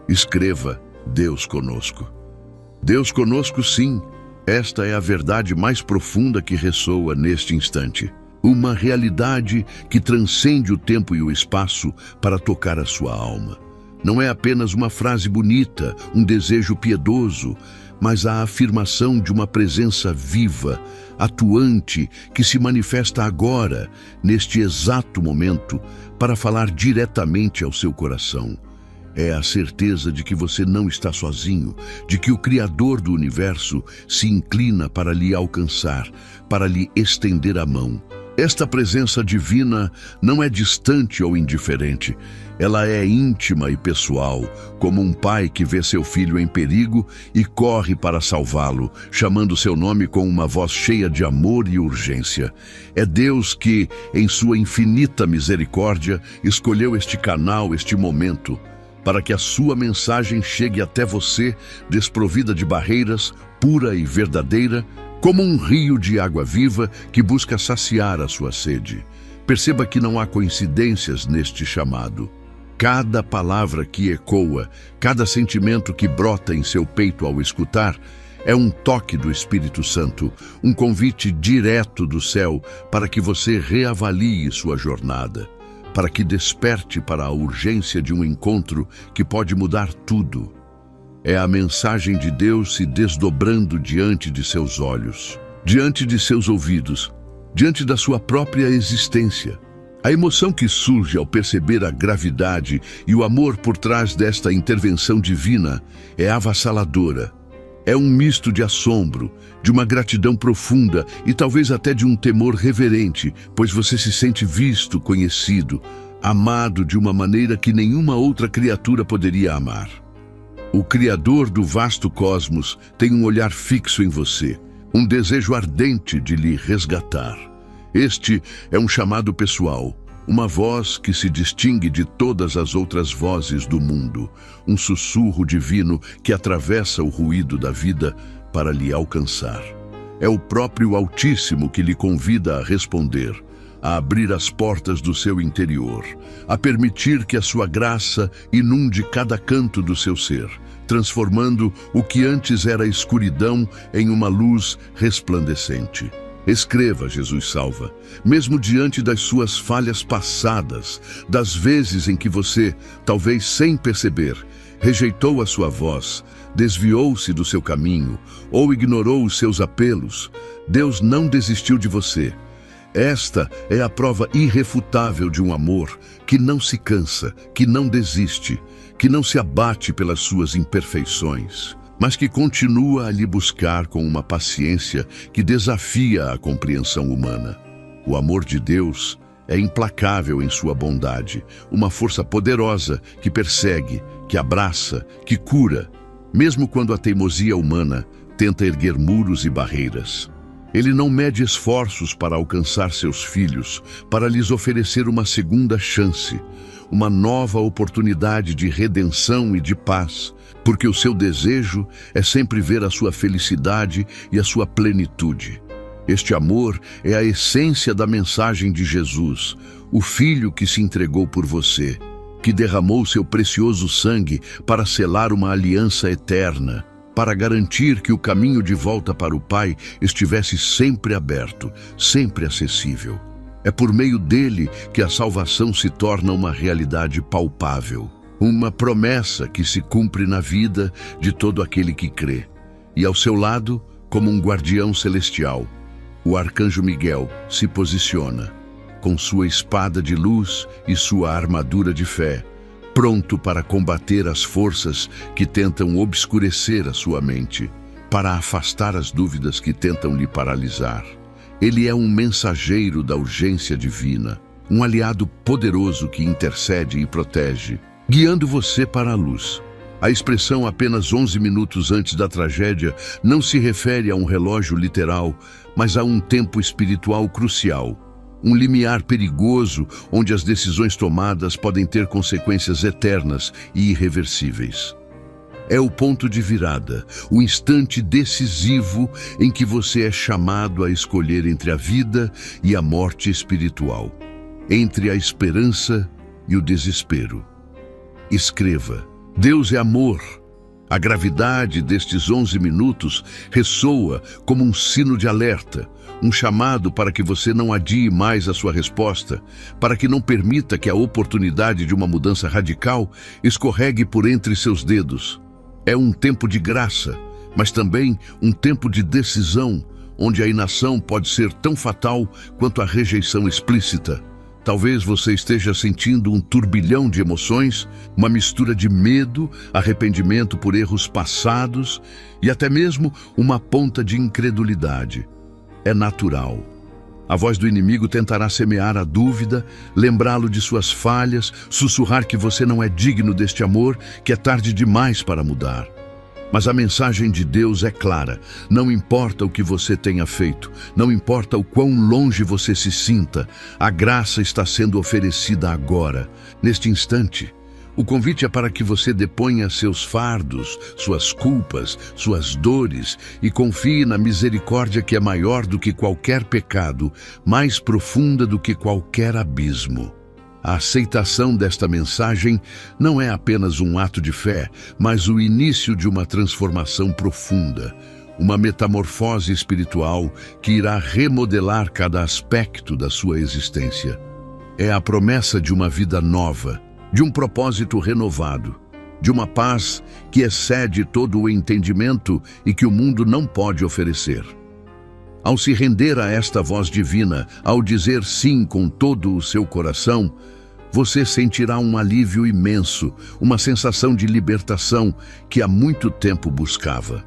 Escreva, Deus conosco. Deus conosco, sim, esta é a verdade mais profunda que ressoa neste instante. Uma realidade que transcende o tempo e o espaço para tocar a sua alma. Não é apenas uma frase bonita, um desejo piedoso, mas a afirmação de uma presença viva, atuante, que se manifesta agora, neste exato momento, para falar diretamente ao seu coração. É a certeza de que você não está sozinho, de que o Criador do Universo se inclina para lhe alcançar, para lhe estender a mão. Esta presença divina não é distante ou indiferente. Ela é íntima e pessoal, como um pai que vê seu filho em perigo e corre para salvá-lo, chamando seu nome com uma voz cheia de amor e urgência. É Deus que, em sua infinita misericórdia, escolheu este canal, este momento, para que a sua mensagem chegue até você, desprovida de barreiras, pura e verdadeira, como um rio de água viva que busca saciar a sua sede. Perceba que não há coincidências neste chamado. Cada palavra que ecoa, cada sentimento que brota em seu peito ao escutar, é um toque do Espírito Santo, um convite direto do céu para que você reavalie sua jornada, para que desperte para a urgência de um encontro que pode mudar tudo. É a mensagem de Deus se desdobrando diante de seus olhos, diante de seus ouvidos, diante da sua própria existência. A emoção que surge ao perceber a gravidade e o amor por trás desta intervenção divina é avassaladora. É um misto de assombro, de uma gratidão profunda e talvez até de um temor reverente, pois você se sente visto, conhecido, amado de uma maneira que nenhuma outra criatura poderia amar. O Criador do vasto cosmos tem um olhar fixo em você, um desejo ardente de lhe resgatar. Este é um chamado pessoal, uma voz que se distingue de todas as outras vozes do mundo, um sussurro divino que atravessa o ruído da vida para lhe alcançar. É o próprio Altíssimo que lhe convida a responder, a abrir as portas do seu interior, a permitir que a sua graça inunde cada canto do seu ser, transformando o que antes era escuridão em uma luz resplandecente. Escreva, Jesus salva, mesmo diante das suas falhas passadas, das vezes em que você, talvez sem perceber, rejeitou a sua voz, desviou-se do seu caminho ou ignorou os seus apelos. Deus não desistiu de você. Esta é a prova irrefutável de um amor que não se cansa, que não desiste, que não se abate pelas suas imperfeições, mas que continua a lhe buscar com uma paciência que desafia a compreensão humana. O amor de Deus é implacável em sua bondade, uma força poderosa que persegue, que abraça, que cura, mesmo quando a teimosia humana tenta erguer muros e barreiras. Ele não mede esforços para alcançar seus filhos, para lhes oferecer uma segunda chance, uma nova oportunidade de redenção e de paz, porque o seu desejo é sempre ver a sua felicidade e a sua plenitude. Este amor é a essência da mensagem de Jesus, o Filho que se entregou por você, que derramou seu precioso sangue para selar uma aliança eterna, para garantir que o caminho de volta para o Pai estivesse sempre aberto, sempre acessível. É por meio dele que a salvação se torna uma realidade palpável, uma promessa que se cumpre na vida de todo aquele que crê. E ao seu lado, como um guardião celestial, o arcanjo Miguel se posiciona, com sua espada de luz e sua armadura de fé, pronto para combater as forças que tentam obscurecer a sua mente, para afastar as dúvidas que tentam lhe paralisar. Ele é um mensageiro da urgência divina, um aliado poderoso que intercede e protege, guiando você para a luz. A expressão apenas 11 minutos antes da tragédia não se refere a um relógio literal, mas a um tempo espiritual crucial. Um limiar perigoso onde as decisões tomadas podem ter consequências eternas e irreversíveis. É o ponto de virada, o instante decisivo em que você é chamado a escolher entre a vida e a morte espiritual, entre a esperança e o desespero. Escreva: Deus é amor. A gravidade destes 11 minutos ressoa como um sino de alerta, um chamado para que você não adie mais a sua resposta, para que não permita que a oportunidade de uma mudança radical escorregue por entre seus dedos. É um tempo de graça, mas também um tempo de decisão, onde a inação pode ser tão fatal quanto a rejeição explícita. Talvez você esteja sentindo um turbilhão de emoções, uma mistura de medo, arrependimento por erros passados e até mesmo uma ponta de incredulidade. É natural. A voz do inimigo tentará semear a dúvida, lembrá-lo de suas falhas, sussurrar que você não é digno deste amor, que é tarde demais para mudar. Mas a mensagem de Deus é clara. Não importa o que você tenha feito, não importa o quão longe você se sinta, a graça está sendo oferecida agora, neste instante. O convite é para que você deponha seus fardos, suas culpas, suas dores e confie na misericórdia que é maior do que qualquer pecado, mais profunda do que qualquer abismo. A aceitação desta mensagem não é apenas um ato de fé, mas o início de uma transformação profunda, uma metamorfose espiritual que irá remodelar cada aspecto da sua existência. É a promessa de uma vida nova, de um propósito renovado, de uma paz que excede todo o entendimento e que o mundo não pode oferecer. Ao se render a esta voz divina, ao dizer sim com todo o seu coração, você sentirá um alívio imenso, uma sensação de libertação que há muito tempo buscava.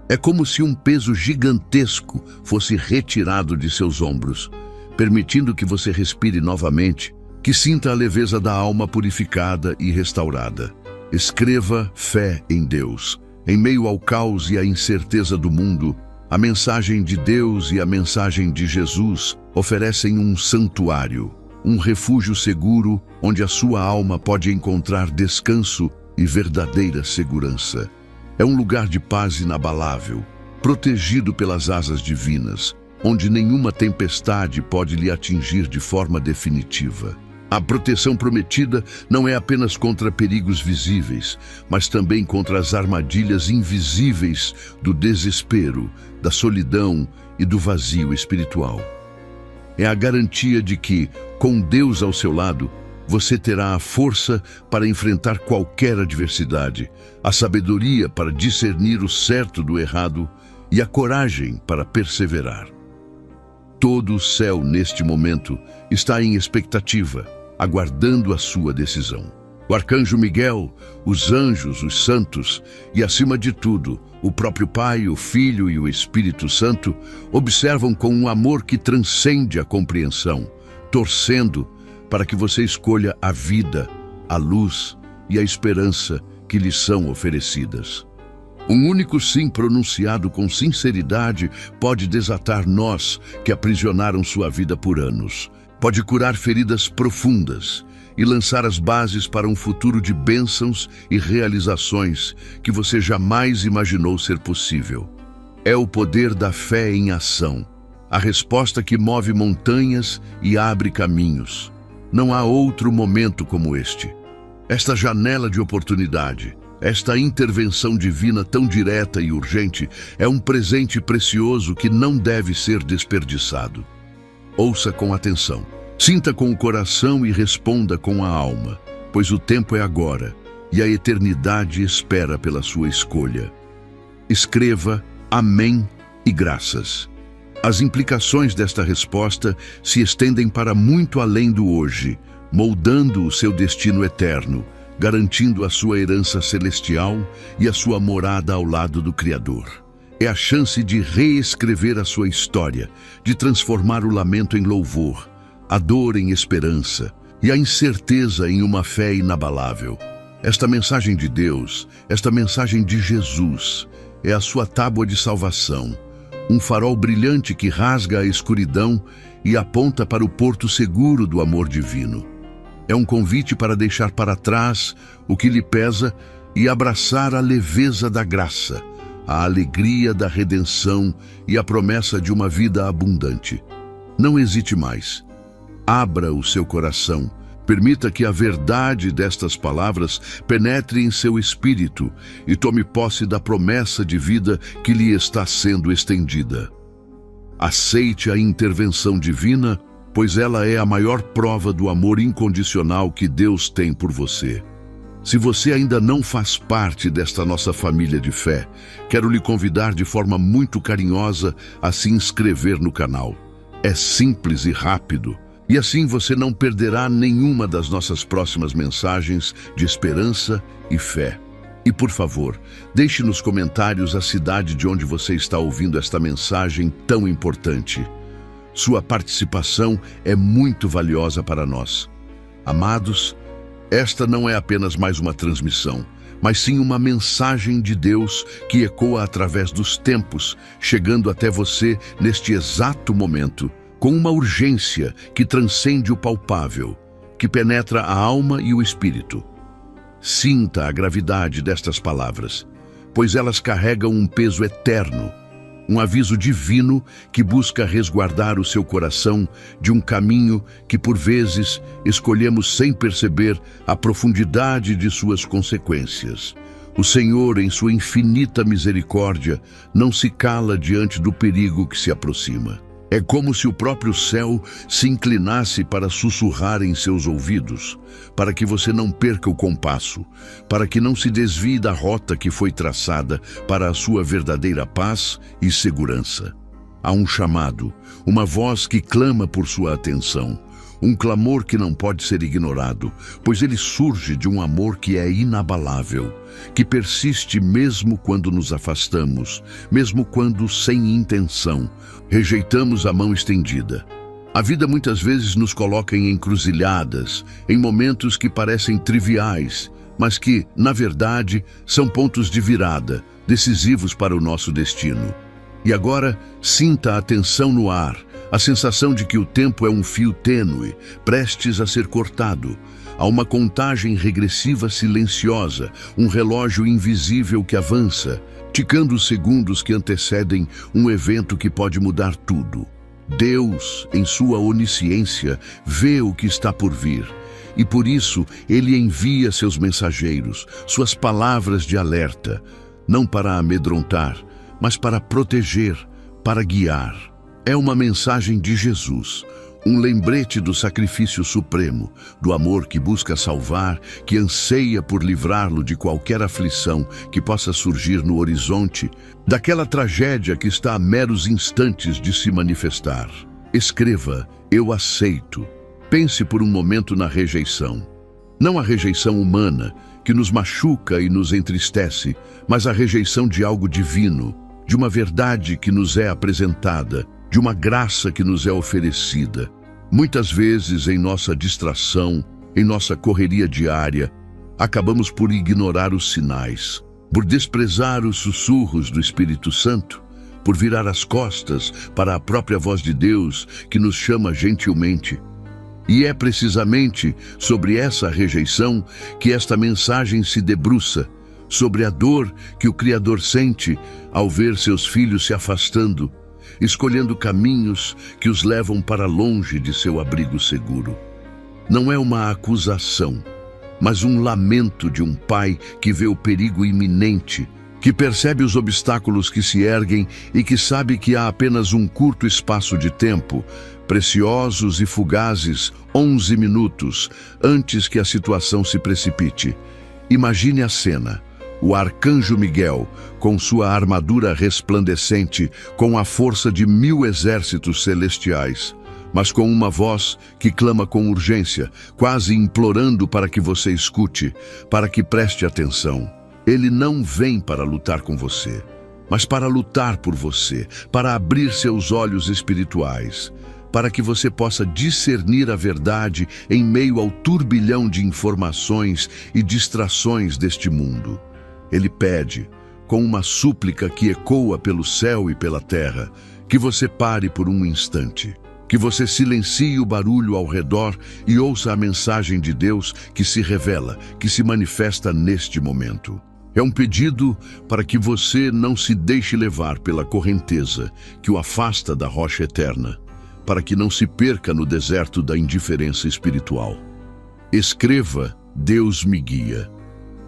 É como se um peso gigantesco fosse retirado de seus ombros, permitindo que você respire novamente, que sinta a leveza da alma purificada e restaurada. Escreva fé em Deus. Em meio ao caos e à incerteza do mundo, a mensagem de Deus e a mensagem de Jesus oferecem um santuário, um refúgio seguro onde a sua alma pode encontrar descanso e verdadeira segurança. É um lugar de paz inabalável, protegido pelas asas divinas, onde nenhuma tempestade pode lhe atingir de forma definitiva. A proteção prometida não é apenas contra perigos visíveis, mas também contra as armadilhas invisíveis do desespero, da solidão e do vazio espiritual. É a garantia de que, com Deus ao seu lado, você terá a força para enfrentar qualquer adversidade, a sabedoria para discernir o certo do errado e a coragem para perseverar. Todo o céu, neste momento, está em expectativa, aguardando a sua decisão. O arcanjo Miguel, os anjos, os santos e, acima de tudo, o próprio Pai, o Filho e o Espírito Santo observam com um amor que transcende a compreensão, torcendo para que você escolha a vida, a luz e a esperança que lhe são oferecidas. Um único sim pronunciado com sinceridade pode desatar nós que aprisionaram sua vida por anos. Pode curar feridas profundas e lançar as bases para um futuro de bênçãos e realizações que você jamais imaginou ser possível. É o poder da fé em ação, a resposta que move montanhas e abre caminhos. Não há outro momento como este. Esta janela de oportunidade, esta intervenção divina tão direta e urgente, é um presente precioso que não deve ser desperdiçado. Ouça com atenção, sinta com o coração e responda com a alma, pois o tempo é agora e a eternidade espera pela sua escolha. Escreva Amém e graças. As implicações desta resposta se estendem para muito além do hoje, moldando o seu destino eterno, garantindo a sua herança celestial e a sua morada ao lado do Criador. É a chance de reescrever a sua história, de transformar o lamento em louvor, a dor em esperança e a incerteza em uma fé inabalável. Esta mensagem de Deus, esta mensagem de Jesus, é a sua tábua de salvação, um farol brilhante que rasga a escuridão e aponta para o porto seguro do amor divino. É um convite para deixar para trás o que lhe pesa e abraçar a leveza da graça, a alegria da redenção e a promessa de uma vida abundante. Não hesite mais. Abra o seu coração. Permita que a verdade destas palavras penetre em seu espírito e tome posse da promessa de vida que lhe está sendo estendida. Aceite a intervenção divina, pois ela é a maior prova do amor incondicional que Deus tem por você. Se você ainda não faz parte desta nossa família de fé, quero lhe convidar de forma muito carinhosa a se inscrever no canal. É simples e rápido, e assim você não perderá nenhuma das nossas próximas mensagens de esperança e fé. E por favor, deixe nos comentários a cidade de onde você está ouvindo esta mensagem tão importante. Sua participação é muito valiosa para nós. Amados, esta não é apenas mais uma transmissão, mas sim uma mensagem de Deus que ecoa através dos tempos, chegando até você neste exato momento, com uma urgência que transcende o palpável, que penetra a alma e o espírito. Sinta a gravidade destas palavras, pois elas carregam um peso eterno. um aviso divino que busca resguardar o seu coração de um caminho que, por vezes, escolhemos sem perceber a profundidade de suas consequências. O Senhor, em sua infinita misericórdia, não se cala diante do perigo que se aproxima. É como se o próprio céu se inclinasse para sussurrar em seus ouvidos, para que você não perca o compasso, para que não se desvie da rota que foi traçada para a sua verdadeira paz e segurança. Há um chamado, uma voz que clama por sua atenção, um clamor que não pode ser ignorado, pois ele surge de um amor que é inabalável, que persiste mesmo quando nos afastamos, mesmo quando, sem intenção, rejeitamos a mão estendida. A vida muitas vezes nos coloca em encruzilhadas, em momentos que parecem triviais, mas que, na verdade, são pontos de virada, decisivos para o nosso destino. E agora, sinta a tensão no ar, a sensação de que o tempo é um fio tênue, prestes a ser cortado. Há uma contagem regressiva silenciosa, um relógio invisível que avança, ticando os segundos que antecedem um evento que pode mudar tudo. Deus, em sua onisciência, vê o que está por vir. E por isso, Ele envia seus mensageiros, suas palavras de alerta, não para amedrontar, mas para proteger, para guiar. É uma mensagem de Jesus, um lembrete do sacrifício supremo, do amor que busca salvar, que anseia por livrá-lo de qualquer aflição que possa surgir no horizonte, daquela tragédia que está a meros instantes de se manifestar. Escreva: eu aceito. Pense por um momento na rejeição. Não a rejeição humana, que nos machuca e nos entristece, mas a rejeição de algo divino, de uma verdade que nos é apresentada, de uma graça que nos é oferecida. Muitas vezes, em nossa distração, em nossa correria diária, acabamos por ignorar os sinais, por desprezar os sussurros do Espírito Santo, por virar as costas para a própria voz de Deus que nos chama gentilmente. E é precisamente sobre essa rejeição que esta mensagem se debruça, sobre a dor que o Criador sente ao ver seus filhos se afastando, escolhendo caminhos que os levam para longe de seu abrigo seguro. Não é uma acusação, mas um lamento de um pai que vê o perigo iminente, que percebe os obstáculos que se erguem e que sabe que há apenas um curto espaço de tempo, preciosos e fugazes 11 minutos antes que a situação se precipite. Imagine a cena. O arcanjo Miguel, com sua armadura resplandecente, com a força de 1000 exércitos celestiais, mas com uma voz que clama com urgência, quase implorando para que você escute, para que preste atenção. Ele não vem para lutar com você, mas para lutar por você, para abrir seus olhos espirituais, para que você possa discernir a verdade em meio ao turbilhão de informações e distrações deste mundo. Ele pede, com uma súplica que ecoa pelo céu e pela terra, que você pare por um instante, que você silencie o barulho ao redor e ouça a mensagem de Deus que se revela, que se manifesta neste momento. É um pedido para que você não se deixe levar pela correnteza que o afasta da rocha eterna, para que não se perca no deserto da indiferença espiritual. Escreva: Deus me guia.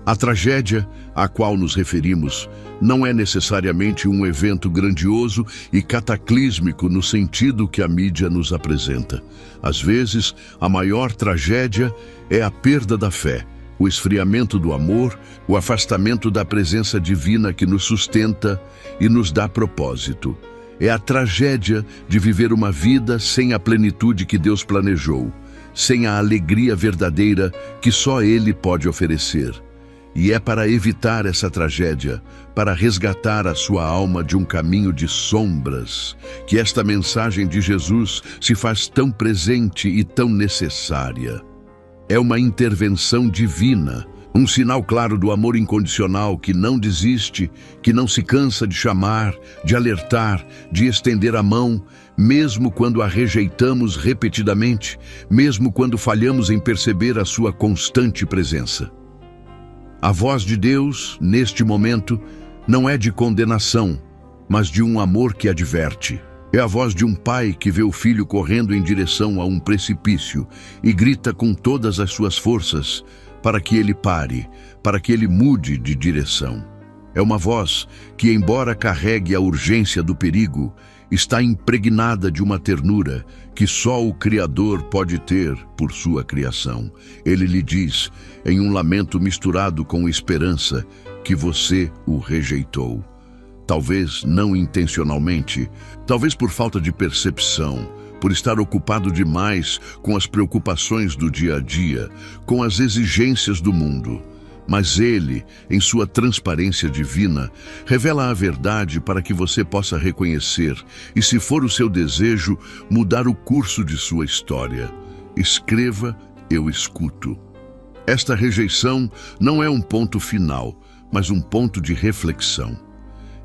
A tragédia a qual nos referimos não é necessariamente um evento grandioso e cataclísmico no sentido que a mídia nos apresenta. Às vezes, a maior tragédia é a perda da fé, o esfriamento do amor, o afastamento da presença divina que nos sustenta e nos dá propósito. É a tragédia de viver uma vida sem a plenitude que Deus planejou, sem a alegria verdadeira que só Ele pode oferecer. E é para evitar essa tragédia, para resgatar a sua alma de um caminho de sombras, que esta mensagem de Jesus se faz tão presente e tão necessária. É uma intervenção divina, um sinal claro do amor incondicional que não desiste, que não se cansa de chamar, de alertar, de estender a mão, mesmo quando a rejeitamos repetidamente, mesmo quando falhamos em perceber a sua constante presença. A voz de Deus, neste momento, não é de condenação, mas de um amor que adverte. É a voz de um pai que vê o filho correndo em direção a um precipício e grita com todas as suas forças para que ele pare, para que ele mude de direção. É uma voz que, embora carregue a urgência do perigo, está impregnada de uma ternura que só o Criador pode ter por sua criação. Ele lhe diz, em um lamento misturado com esperança, que você o rejeitou. Talvez não intencionalmente, talvez por falta de percepção, por estar ocupado demais com as preocupações do dia a dia, com as exigências do mundo. Mas Ele, em sua transparência divina, revela a verdade para que você possa reconhecer e, se for o seu desejo, mudar o curso de sua história. Escreva, eu escuto. Esta rejeição não é um ponto final, mas um ponto de reflexão.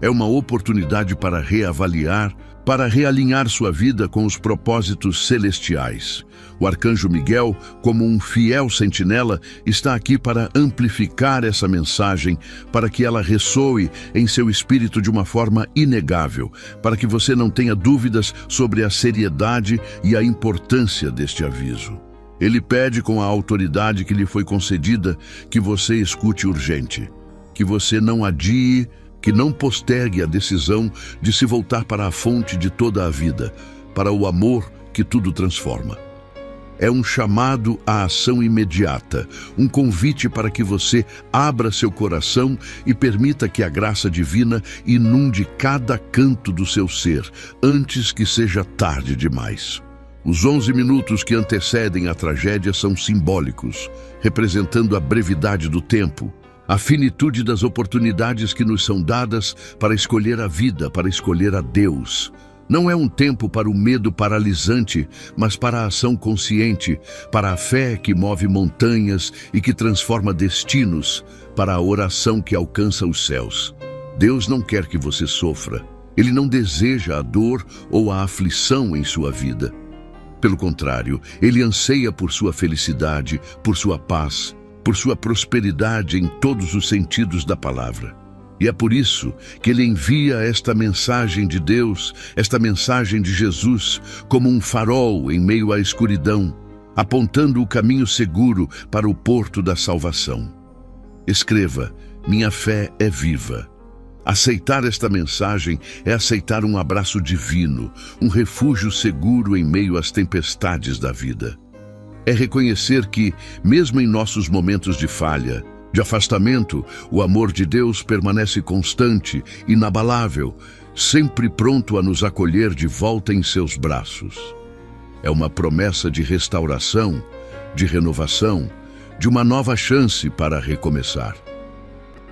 É uma oportunidade para reavaliar, para realinhar sua vida com os propósitos celestiais. O arcanjo Miguel, como um fiel sentinela, está aqui para amplificar essa mensagem, para que ela ressoe em seu espírito de uma forma inegável, para que você não tenha dúvidas sobre a seriedade e a importância deste aviso. Ele pede com a autoridade que lhe foi concedida que você escute urgente, que você não adie, que não postergue a decisão de se voltar para a fonte de toda a vida, para o amor que tudo transforma. É um chamado à ação imediata, um convite para que você abra seu coração e permita que a graça divina inunde cada canto do seu ser, antes que seja tarde demais. Os 11 minutos que antecedem a tragédia são simbólicos, representando a brevidade do tempo, a finitude das oportunidades que nos são dadas para escolher a vida, para escolher a Deus. Não é um tempo para o medo paralisante, mas para a ação consciente, para a fé que move montanhas e que transforma destinos, para a oração que alcança os céus. Deus não quer que você sofra. Ele não deseja a dor ou a aflição em sua vida. Pelo contrário, Ele anseia por sua felicidade, por sua paz, por sua prosperidade em todos os sentidos da palavra. E é por isso que Ele envia esta mensagem de Deus, esta mensagem de Jesus, como um farol em meio à escuridão, apontando o caminho seguro para o porto da salvação. Escreva, minha fé é viva. Aceitar esta mensagem é aceitar um abraço divino, um refúgio seguro em meio às tempestades da vida. É reconhecer que, mesmo em nossos momentos de falha, de afastamento, o amor de Deus permanece constante, inabalável, sempre pronto a nos acolher de volta em seus braços. É uma promessa de restauração, de renovação, de uma nova chance para recomeçar.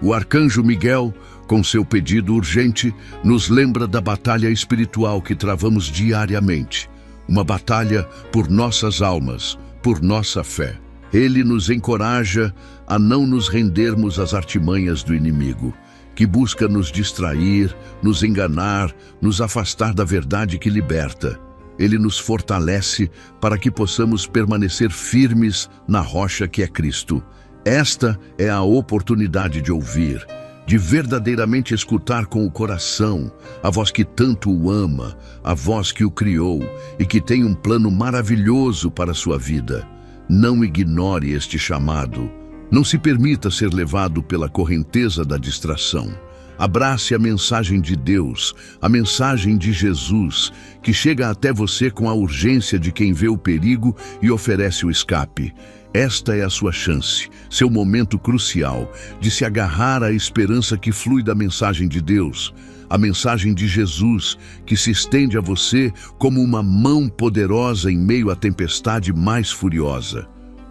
O arcanjo Miguel, com seu pedido urgente, nos lembra da batalha espiritual que travamos diariamente, uma batalha por nossas almas, por nossa fé. Ele nos encoraja a não nos rendermos às artimanhas do inimigo, que busca nos distrair, nos enganar, nos afastar da verdade que liberta. Ele nos fortalece para que possamos permanecer firmes na rocha que é Cristo. Esta é a oportunidade de ouvir, de verdadeiramente escutar com o coração a voz que tanto o ama, a voz que o criou e que tem um plano maravilhoso para a sua vida. Não ignore este chamado. Não se permita ser levado pela correnteza da distração. Abrace a mensagem de Deus, a mensagem de Jesus, que chega até você com a urgência de quem vê o perigo e oferece o escape. Esta é a sua chance, seu momento crucial, de se agarrar à esperança que flui da mensagem de Deus, a mensagem de Jesus, que se estende a você como uma mão poderosa em meio à tempestade mais furiosa.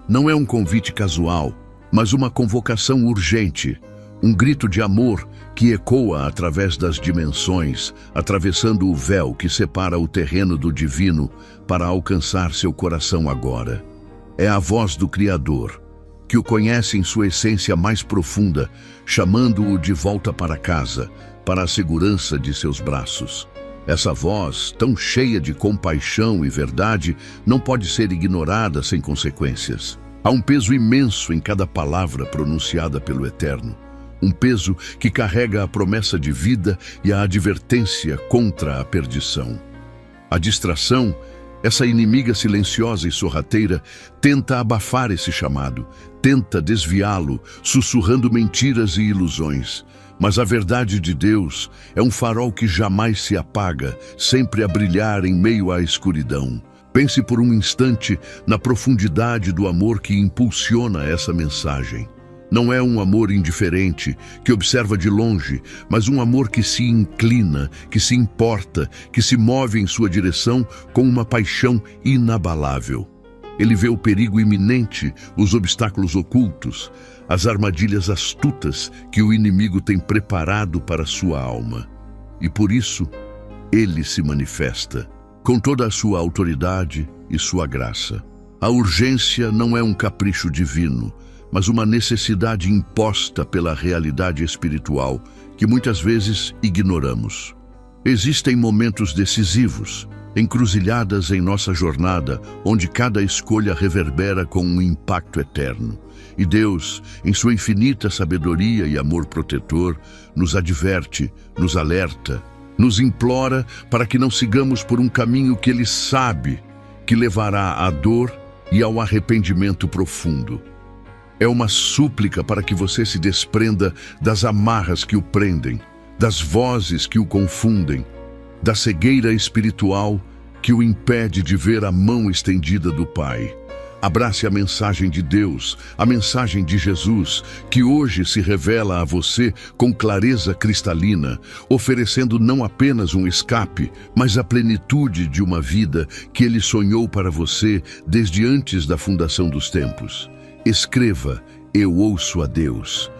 Não é um convite casual, mas uma convocação urgente, um grito de amor que ecoa através das dimensões, atravessando o véu que separa o terreno do divino para alcançar seu coração agora. É a voz do Criador, que o conhece em sua essência mais profunda, chamando-o de volta para casa, para a segurança de seus braços. Essa voz, tão cheia de compaixão e verdade, não pode ser ignorada sem consequências. Há um peso imenso em cada palavra pronunciada pelo Eterno. um peso que carrega a promessa de vida e a advertência contra a perdição. A distração, essa inimiga silenciosa e sorrateira, tenta abafar esse chamado, tenta desviá-lo, sussurrando mentiras e ilusões. Mas a verdade de Deus é um farol que jamais se apaga, sempre a brilhar em meio à escuridão. Pense por um instante na profundidade do amor que impulsiona essa mensagem. Não é um amor indiferente, que observa de longe, mas um amor que se inclina, que se importa, que se move em sua direção com uma paixão inabalável. Ele vê o perigo iminente, os obstáculos ocultos, as armadilhas astutas que o inimigo tem preparado para sua alma. E por isso, ele se manifesta, com toda a sua autoridade e sua graça. A urgência não é um capricho divino, mas uma necessidade imposta pela realidade espiritual que muitas vezes ignoramos. Existem momentos decisivos, encruzilhadas em nossa jornada, onde cada escolha reverbera com um impacto eterno. E Deus, em sua infinita sabedoria e amor protetor, nos adverte, nos alerta, nos implora para que não sigamos por um caminho que Ele sabe que levará à dor e ao arrependimento profundo. É uma súplica para que você se desprenda das amarras que o prendem, das vozes que o confundem, da cegueira espiritual que o impede de ver a mão estendida do Pai. Abrace a mensagem de Deus, a mensagem de Jesus, que hoje se revela a você com clareza cristalina, oferecendo não apenas um escape, mas a plenitude de uma vida que Ele sonhou para você desde antes da fundação dos tempos. Escreva: eu ouço a Deus.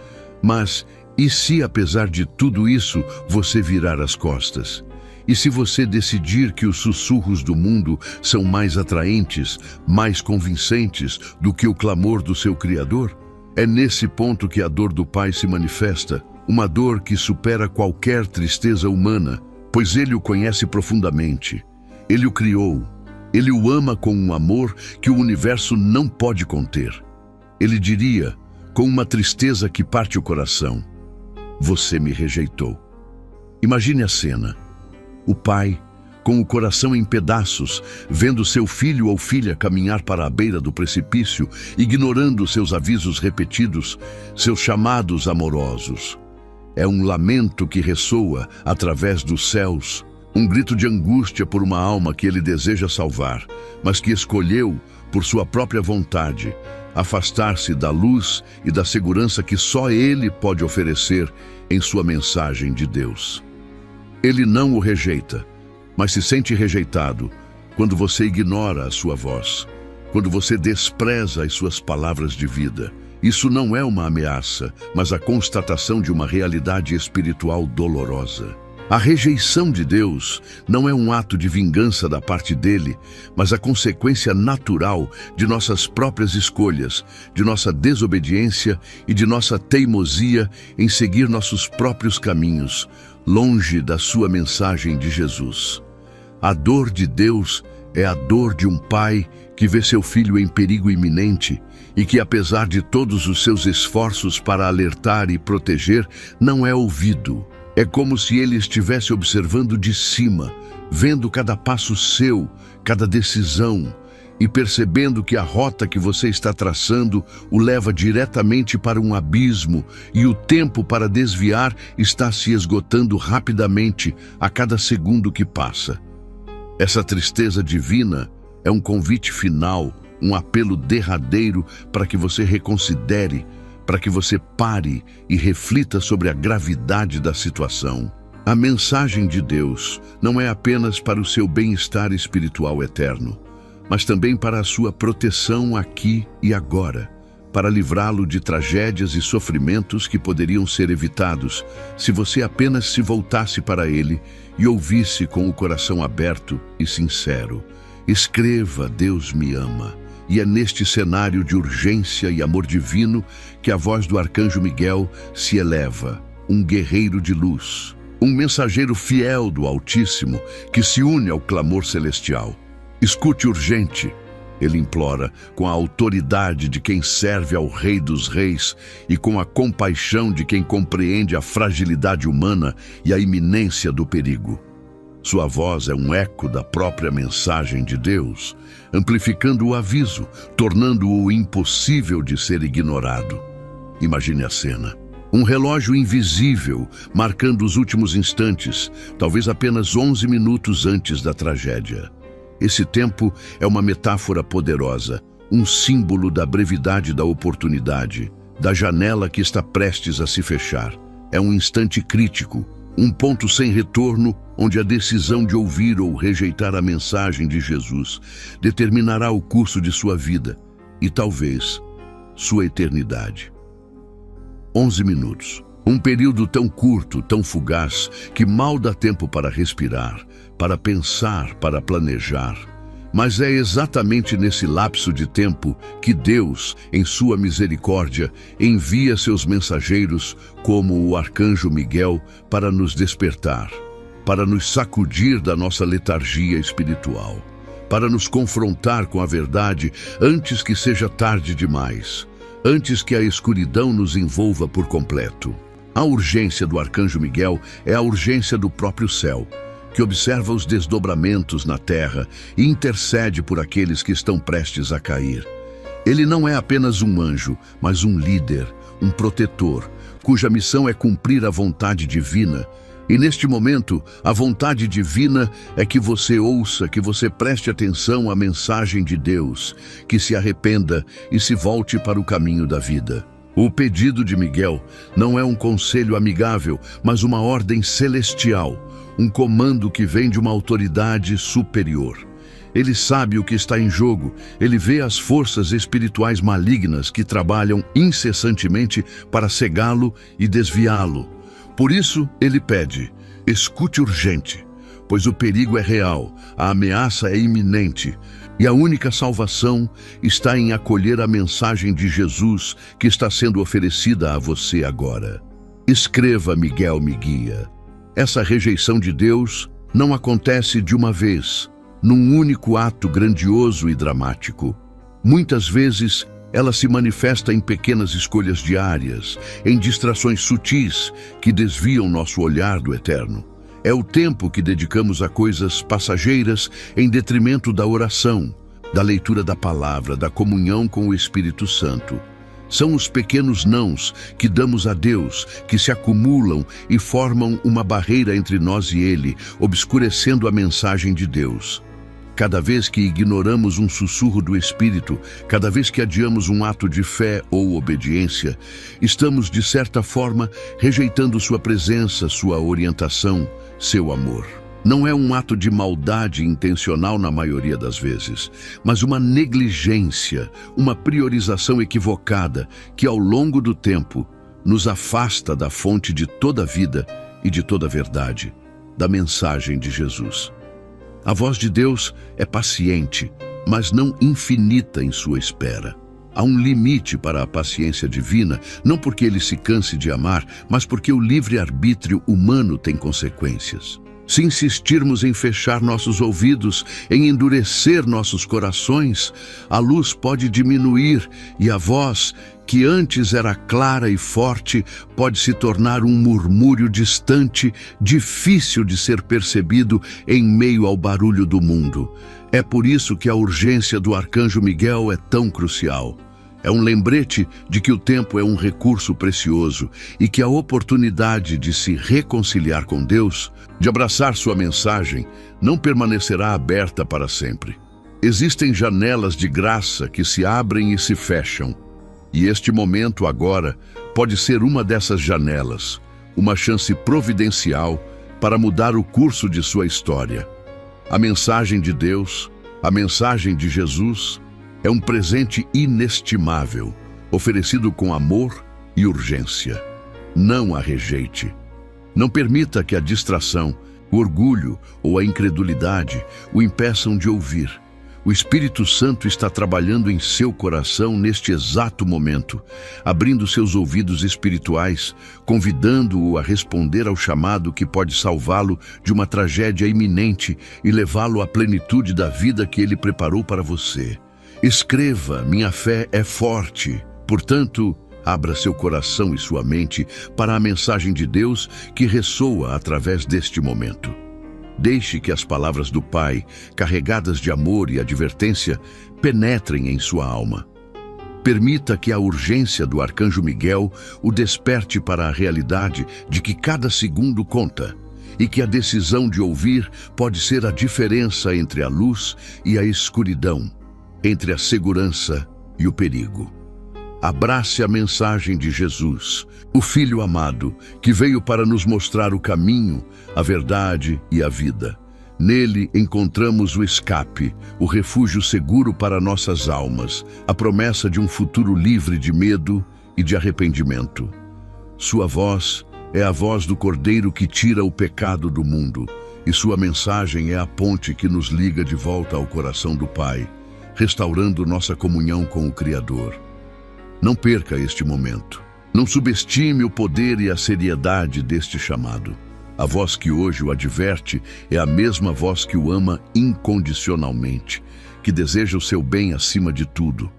Mas e se, apesar de tudo isso, você virar as costas? E se você decidir que os sussurros do mundo são mais atraentes, mais convincentes do que o clamor do seu Criador? É nesse ponto que a dor do Pai se manifesta, uma dor que supera qualquer tristeza humana, pois Ele o conhece profundamente. Ele o criou. Ele o ama com um amor que o universo não pode conter. Ele diria, com uma tristeza que parte o coração: você me rejeitou. Imagine a cena. O pai, com o coração em pedaços, vendo seu filho ou filha caminhar para a beira do precipício, ignorando seus avisos repetidos, seus chamados amorosos. É um lamento que ressoa através dos céus, um grito de angústia por uma alma que ele deseja salvar, mas que escolheu, por sua própria vontade, afastar-se da luz e da segurança que só Ele pode oferecer em sua mensagem de Deus. Ele não o rejeita, mas se sente rejeitado quando você ignora a sua voz, quando você despreza as suas palavras de vida. Isso não é uma ameaça, mas a constatação de uma realidade espiritual dolorosa. A rejeição de Deus não é um ato de vingança da parte dele, mas a consequência natural de nossas próprias escolhas, de nossa desobediência e de nossa teimosia em seguir nossos próprios caminhos, longe da sua mensagem de Jesus. A dor de Deus é a dor de um pai que vê seu filho em perigo iminente e que, apesar de todos os seus esforços para alertar e proteger, não é ouvido. É como se ele estivesse observando de cima, vendo cada passo seu, cada decisão, e percebendo que a rota que você está traçando o leva diretamente para um abismo e o tempo para desviar está se esgotando rapidamente a cada segundo que passa. Essa tristeza divina é um convite final, um apelo derradeiro para que você reconsidere, para que você pare e reflita sobre a gravidade da situação. A mensagem de Deus não é apenas para o seu bem-estar espiritual eterno, mas também para a sua proteção aqui e agora, para livrá-lo de tragédias e sofrimentos que poderiam ser evitados se você apenas se voltasse para Ele e ouvisse com o coração aberto e sincero. Escreva: Deus me ama. E é neste cenário de urgência e amor divino que a voz do arcanjo Miguel se eleva, um guerreiro de luz, um mensageiro fiel do Altíssimo que se une ao clamor celestial. Escute, urgente, Ele implora com a autoridade de quem serve ao Rei dos Reis e com a compaixão de quem compreende a fragilidade humana e a iminência do perigo. Sua voz é um eco da própria mensagem de Deus, amplificando o aviso, tornando-o impossível de ser ignorado. Imagine a cena. Um relógio invisível marcando os últimos instantes, talvez apenas 11 minutos antes da tragédia. Esse tempo é uma metáfora poderosa, um símbolo da brevidade da oportunidade, da janela que está prestes a se fechar. É um instante crítico, um ponto sem retorno onde a decisão de ouvir ou rejeitar a mensagem de Jesus determinará o curso de sua vida e, talvez, sua eternidade. 11 minutos. Um período tão curto, tão fugaz, que mal dá tempo para respirar, para pensar, para planejar. Mas é exatamente nesse lapso de tempo que Deus, em sua misericórdia, envia seus mensageiros, como o arcanjo Miguel, para nos despertar, para nos sacudir da nossa letargia espiritual, para nos confrontar com a verdade antes que seja tarde demais, antes que a escuridão nos envolva por completo. A urgência do arcanjo Miguel é a urgência do próprio céu, que observa os desdobramentos na terra e intercede por aqueles que estão prestes a cair. Ele não é apenas um anjo, mas um líder, um protetor, cuja missão é cumprir a vontade divina. E neste momento, a vontade divina é que você ouça, que você preste atenção à mensagem de Deus, que se arrependa e se volte para o caminho da vida. O pedido de Miguel não é um conselho amigável, mas uma ordem celestial, um comando que vem de uma autoridade superior. Ele sabe o que está em jogo, ele vê as forças espirituais malignas que trabalham incessantemente para cegá-lo e desviá-lo. Por isso, ele pede: escute urgente, pois o perigo é real, a ameaça é iminente, e a única salvação está em acolher a mensagem de Jesus que está sendo oferecida a você agora. Escreva, Miguel me guia. Essa rejeição de Deus não acontece de uma vez, num único ato grandioso e dramático. Muitas vezes, ela se manifesta em pequenas escolhas diárias, em distrações sutis que desviam nosso olhar do eterno. É o tempo que dedicamos a coisas passageiras em detrimento da oração, da leitura da palavra, da comunhão com o Espírito Santo. São os pequenos nãos que damos a Deus, que se acumulam e formam uma barreira entre nós e Ele, obscurecendo a mensagem de Deus. Cada vez que ignoramos um sussurro do Espírito, cada vez que adiamos um ato de fé ou obediência, estamos, de certa forma, rejeitando sua presença, sua orientação, seu amor. Não é um ato de maldade intencional na maioria das vezes, mas uma negligência, uma priorização equivocada que, ao longo do tempo, nos afasta da fonte de toda a vida e de toda a verdade, da mensagem de Jesus. A voz de Deus é paciente, mas não infinita em sua espera. Há um limite para a paciência divina, não porque ele se canse de amar, mas porque o livre-arbítrio humano tem consequências. Se insistirmos em fechar nossos ouvidos, em endurecer nossos corações, a luz pode diminuir e a voz, que antes era clara e forte, pode se tornar um murmúrio distante, difícil de ser percebido em meio ao barulho do mundo. É por isso que a urgência do arcanjo Miguel é tão crucial. É um lembrete de que o tempo é um recurso precioso e que a oportunidade de se reconciliar com Deus, de abraçar sua mensagem, não permanecerá aberta para sempre. Existem janelas de graça que se abrem e se fecham. E este momento agora pode ser uma dessas janelas, uma chance providencial para mudar o curso de sua história. A mensagem de Deus, a mensagem de Jesus, é um presente inestimável, oferecido com amor e urgência. Não a rejeite. Não permita que a distração, o orgulho ou a incredulidade o impeçam de ouvir. O Espírito Santo está trabalhando em seu coração neste exato momento, abrindo seus ouvidos espirituais, convidando-o a responder ao chamado que pode salvá-lo de uma tragédia iminente e levá-lo à plenitude da vida que ele preparou para você. Escreva: minha fé é forte. Portanto, abra seu coração e sua mente para a mensagem de Deus que ressoa através deste momento. Deixe que as palavras do Pai, carregadas de amor e advertência, penetrem em sua alma. Permita que a urgência do Arcanjo Miguel o desperte para a realidade de que cada segundo conta e que a decisão de ouvir pode ser a diferença entre a luz e a escuridão, entre a segurança e o perigo. Abrace a mensagem de Jesus, o Filho amado, que veio para nos mostrar o caminho, a verdade e a vida. Nele encontramos o escape, o refúgio seguro para nossas almas, a promessa de um futuro livre de medo e de arrependimento. Sua voz é a voz do Cordeiro que tira o pecado do mundo, e sua mensagem é a ponte que nos liga de volta ao coração do Pai, restaurando nossa comunhão com o Criador. Não perca este momento. Não subestime o poder e a seriedade deste chamado. A voz que hoje o adverte é a mesma voz que o ama incondicionalmente, que deseja o seu bem acima de tudo.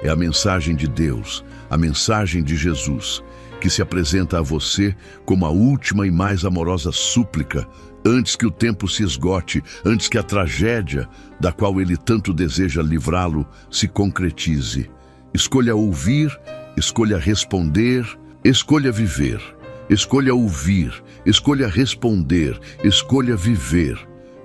É a mensagem de Deus, a mensagem de Jesus, que se apresenta a você como a última e mais amorosa súplica, antes que o tempo se esgote, antes que a tragédia, da qual ele tanto deseja livrá-lo, se concretize. Escolha ouvir, escolha responder, escolha viver. Escolha ouvir, escolha responder, escolha viver.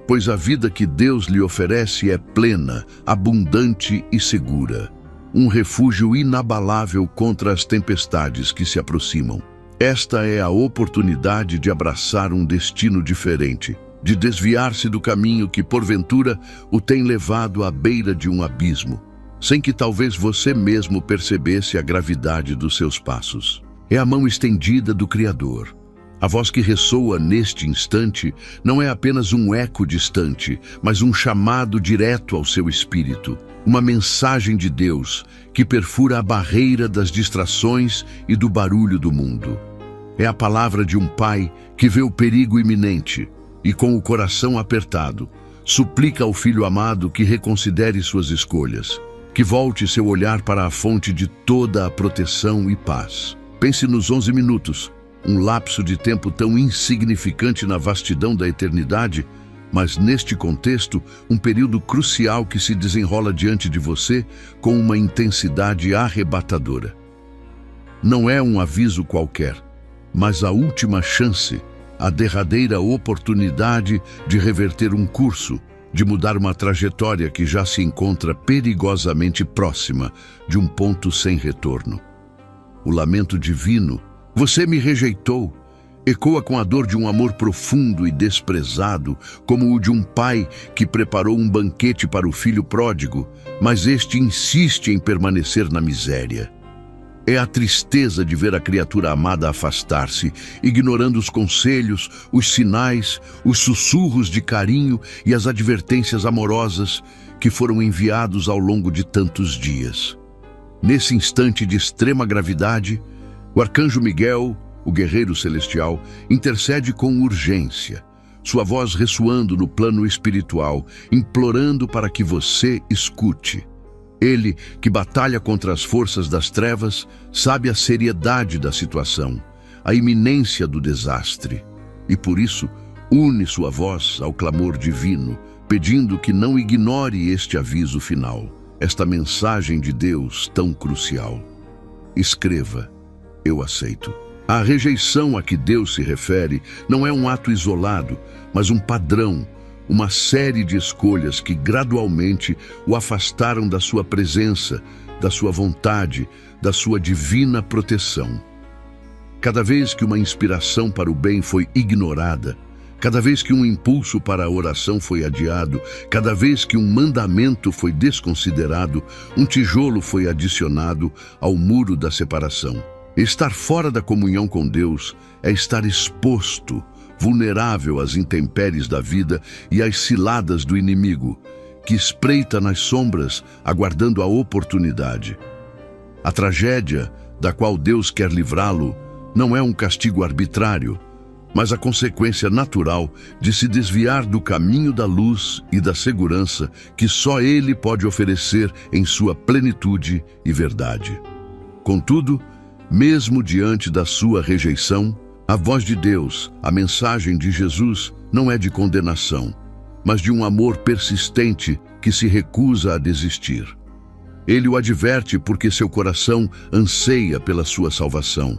Pois a vida que Deus lhe oferece é plena, abundante e segura. Um refúgio inabalável contra as tempestades que se aproximam. Esta é a oportunidade de abraçar um destino diferente, de desviar-se do caminho que, porventura, o tem levado à beira de um abismo, sem que talvez você mesmo percebesse a gravidade dos seus passos. É a mão estendida do Criador. A voz que ressoa neste instante não é apenas um eco distante, mas um chamado direto ao seu espírito. Uma mensagem de Deus que perfura a barreira das distrações e do barulho do mundo. É a palavra de um pai que vê o perigo iminente e, com o coração apertado, suplica ao filho amado que reconsidere suas escolhas, que volte seu olhar para a fonte de toda a proteção e paz. Pense nos 11 minutos, um lapso de tempo tão insignificante na vastidão da eternidade, mas neste contexto, um período crucial que se desenrola diante de você com uma intensidade arrebatadora. Não é um aviso qualquer, mas a última chance, a derradeira oportunidade de reverter um curso, de mudar uma trajetória que já se encontra perigosamente próxima de um ponto sem retorno. O lamento divino, você me rejeitou, ecoa com a dor de um amor profundo e desprezado, como o de um pai que preparou um banquete para o filho pródigo, mas este insiste em permanecer na miséria. É a tristeza de ver a criatura amada afastar-se, ignorando os conselhos, os sinais, os sussurros de carinho e as advertências amorosas que foram enviados ao longo de tantos dias. Nesse instante de extrema gravidade, o Arcanjo Miguel, o guerreiro celestial, intercede com urgência, sua voz ressoando no plano espiritual, implorando para que você escute. Ele, que batalha contra as forças das trevas, sabe a seriedade da situação, a iminência do desastre, e por isso une sua voz ao clamor divino, pedindo que não ignore este aviso final, esta mensagem de Deus tão crucial. Escreva: eu aceito. A rejeição a que Deus se refere não é um ato isolado, mas um padrão, uma série de escolhas que gradualmente o afastaram da sua presença, da sua vontade, da sua divina proteção. Cada vez que uma inspiração para o bem foi ignorada, cada vez que um impulso para a oração foi adiado, cada vez que um mandamento foi desconsiderado, um tijolo foi adicionado ao muro da separação. Estar fora da comunhão com Deus é estar exposto, vulnerável às intempéries da vida e às ciladas do inimigo, que espreita nas sombras, aguardando a oportunidade. A tragédia, da qual Deus quer livrá-lo, não é um castigo arbitrário, mas a consequência natural de se desviar do caminho da luz e da segurança que só Ele pode oferecer em sua plenitude e verdade. Contudo, mesmo diante da sua rejeição, a voz de Deus, a mensagem de Jesus, não é de condenação, mas de um amor persistente que se recusa a desistir. Ele o adverte porque seu coração anseia pela sua salvação,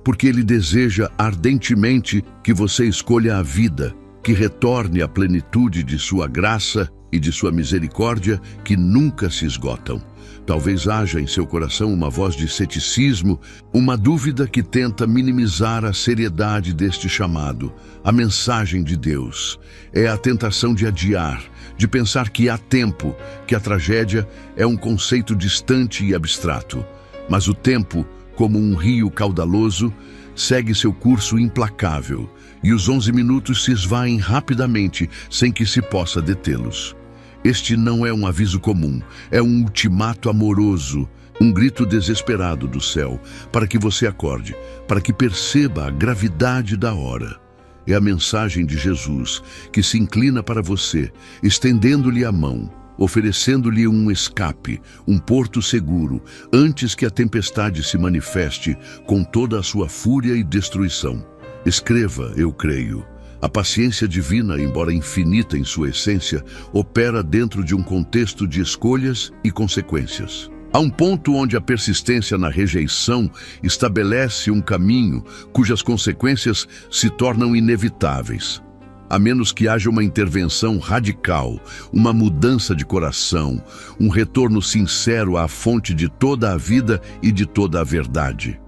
porque ele deseja ardentemente que você escolha a vida, que retorne à plenitude de sua graça e de sua misericórdia que nunca se esgotam. Talvez haja em seu coração uma voz de ceticismo, uma dúvida que tenta minimizar a seriedade deste chamado. A mensagem de Deus é a tentação de adiar, de pensar que há tempo, que a tragédia é um conceito distante e abstrato. Mas o tempo, como um rio caudaloso, segue seu curso implacável, e os 11 minutos se esvaem rapidamente sem que se possa detê-los. Este não é um aviso comum, é um ultimato amoroso, um grito desesperado do céu, para que você acorde, para que perceba a gravidade da hora. É a mensagem de Jesus que se inclina para você, estendendo-lhe a mão, oferecendo-lhe um escape, um porto seguro, antes que a tempestade se manifeste com toda a sua fúria e destruição. Escreva, eu creio. A paciência divina, embora infinita em sua essência, opera dentro de um contexto de escolhas e consequências. Há um ponto onde a persistência na rejeição estabelece um caminho cujas consequências se tornam inevitáveis. A menos que haja uma intervenção radical, uma mudança de coração, um retorno sincero à fonte de toda a vida e de toda a verdade.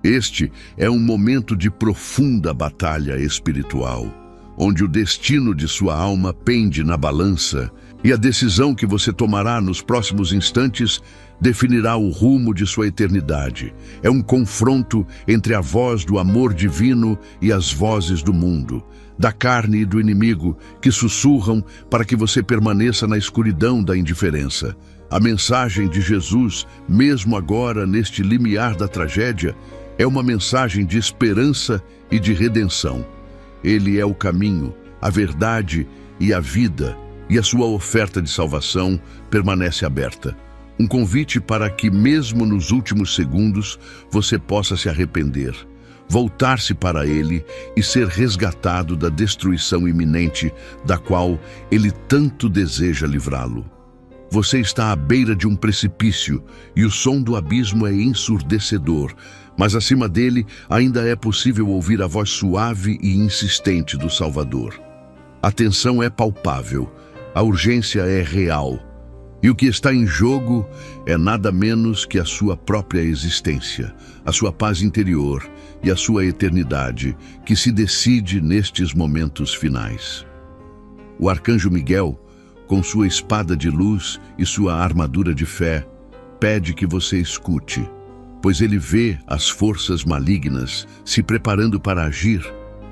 Este é um momento de profunda batalha espiritual, onde o destino de sua alma pende na balança e a decisão que você tomará nos próximos instantes definirá o rumo de sua eternidade. É um confronto entre a voz do amor divino e as vozes do mundo, da carne e do inimigo, que sussurram para que você permaneça na escuridão da indiferença. A mensagem de Jesus, mesmo agora neste limiar da tragédia, é uma mensagem de esperança e de redenção. Ele é o caminho, a verdade e a vida, e a sua oferta de salvação permanece aberta. Um convite para que, mesmo nos últimos segundos, você possa se arrepender, voltar-se para Ele e ser resgatado da destruição iminente da qual Ele tanto deseja livrá-lo. Você está à beira de um precipício e o som do abismo é ensurdecedor, mas acima dele ainda é possível ouvir a voz suave e insistente do Salvador. A tensão é palpável, a urgência é real, e o que está em jogo é nada menos que a sua própria existência, a sua paz interior e a sua eternidade, que se decide nestes momentos finais. O arcanjo Miguel, com sua espada de luz e sua armadura de fé, pede que você escute, pois ele vê as forças malignas se preparando para agir,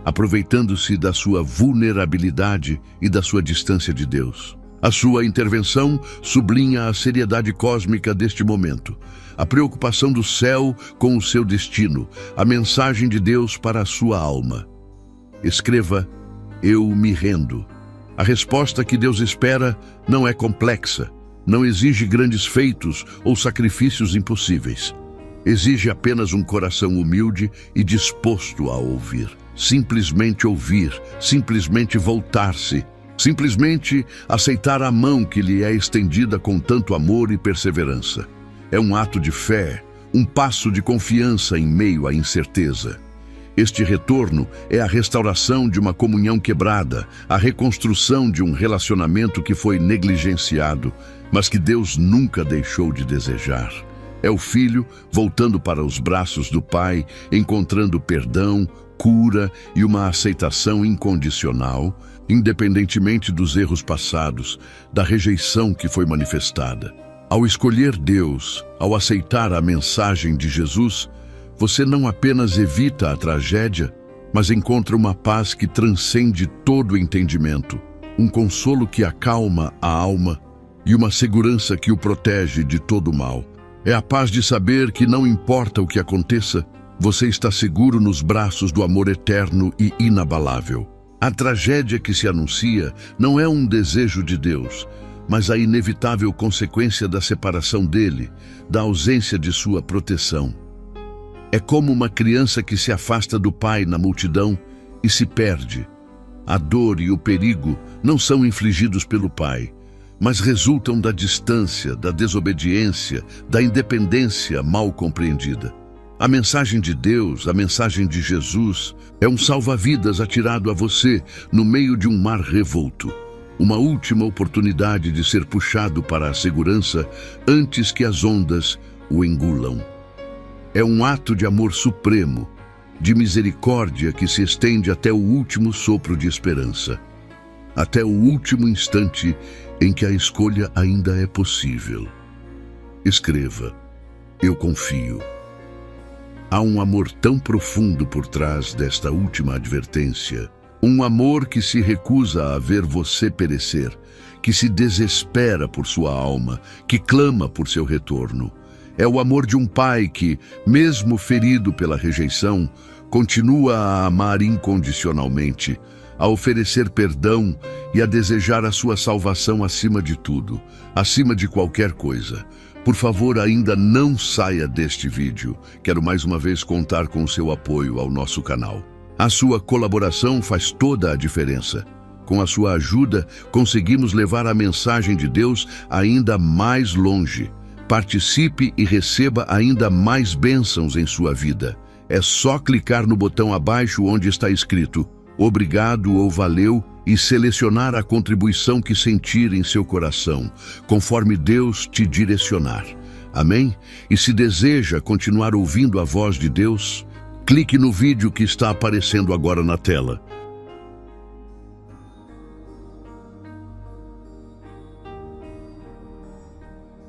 aproveitando-se da sua vulnerabilidade e da sua distância de Deus. A sua intervenção sublinha a seriedade cósmica deste momento, a preocupação do céu com o seu destino, a mensagem de Deus para a sua alma. Escreva, eu me rendo. A resposta que Deus espera não é complexa, não exige grandes feitos ou sacrifícios impossíveis. Exige apenas um coração humilde e disposto a ouvir. Simplesmente ouvir, simplesmente voltar-se, simplesmente aceitar a mão que lhe é estendida com tanto amor e perseverança. É um ato de fé, um passo de confiança em meio à incerteza. Este retorno é a restauração de uma comunhão quebrada, a reconstrução de um relacionamento que foi negligenciado, mas que Deus nunca deixou de desejar. É o filho voltando para os braços do pai, encontrando perdão, cura e uma aceitação incondicional, independentemente dos erros passados, da rejeição que foi manifestada. Ao escolher Deus, ao aceitar a mensagem de Jesus, você não apenas evita a tragédia, mas encontra uma paz que transcende todo o entendimento, um consolo que acalma a alma e uma segurança que o protege de todo o mal. É a paz de saber que não importa o que aconteça, Você está seguro nos braços do amor eterno e inabalável. A tragédia que se anuncia não é um desejo de Deus, mas a inevitável consequência da separação dele, da ausência de sua proteção. É como uma criança que se afasta do pai na multidão e se perde. A dor e o perigo não são infligidos pelo pai, mas resultam da distância, da desobediência, da independência mal compreendida. A mensagem de Deus, a mensagem de Jesus, é um salva-vidas atirado a você no meio de um mar revolto. Uma última oportunidade de ser puxado para a segurança antes que as ondas o engulam. É um ato de amor supremo, de misericórdia que se estende até o último sopro de esperança, até o último instante em que a escolha ainda é possível. Escreva: eu confio. Há um amor tão profundo por trás desta última advertência. Um amor que se recusa a ver você perecer, que se desespera por sua alma, que clama por seu retorno. É o amor de um pai que, mesmo ferido pela rejeição, continua a amar incondicionalmente, a oferecer perdão e a desejar a sua salvação acima de tudo, acima de qualquer coisa. Por favor, ainda não saia deste vídeo. Quero mais uma vez contar com o seu apoio ao nosso canal. A sua colaboração faz toda a diferença. Com a sua ajuda, conseguimos levar a mensagem de Deus ainda mais longe. Participe e receba ainda mais bênçãos em sua vida. É só clicar no botão abaixo onde está escrito "Obrigado" ou "Valeu" e selecionar a contribuição que sentir em seu coração, conforme Deus te direcionar. Amém? E se deseja continuar ouvindo a voz de Deus, clique no vídeo que está aparecendo agora na tela.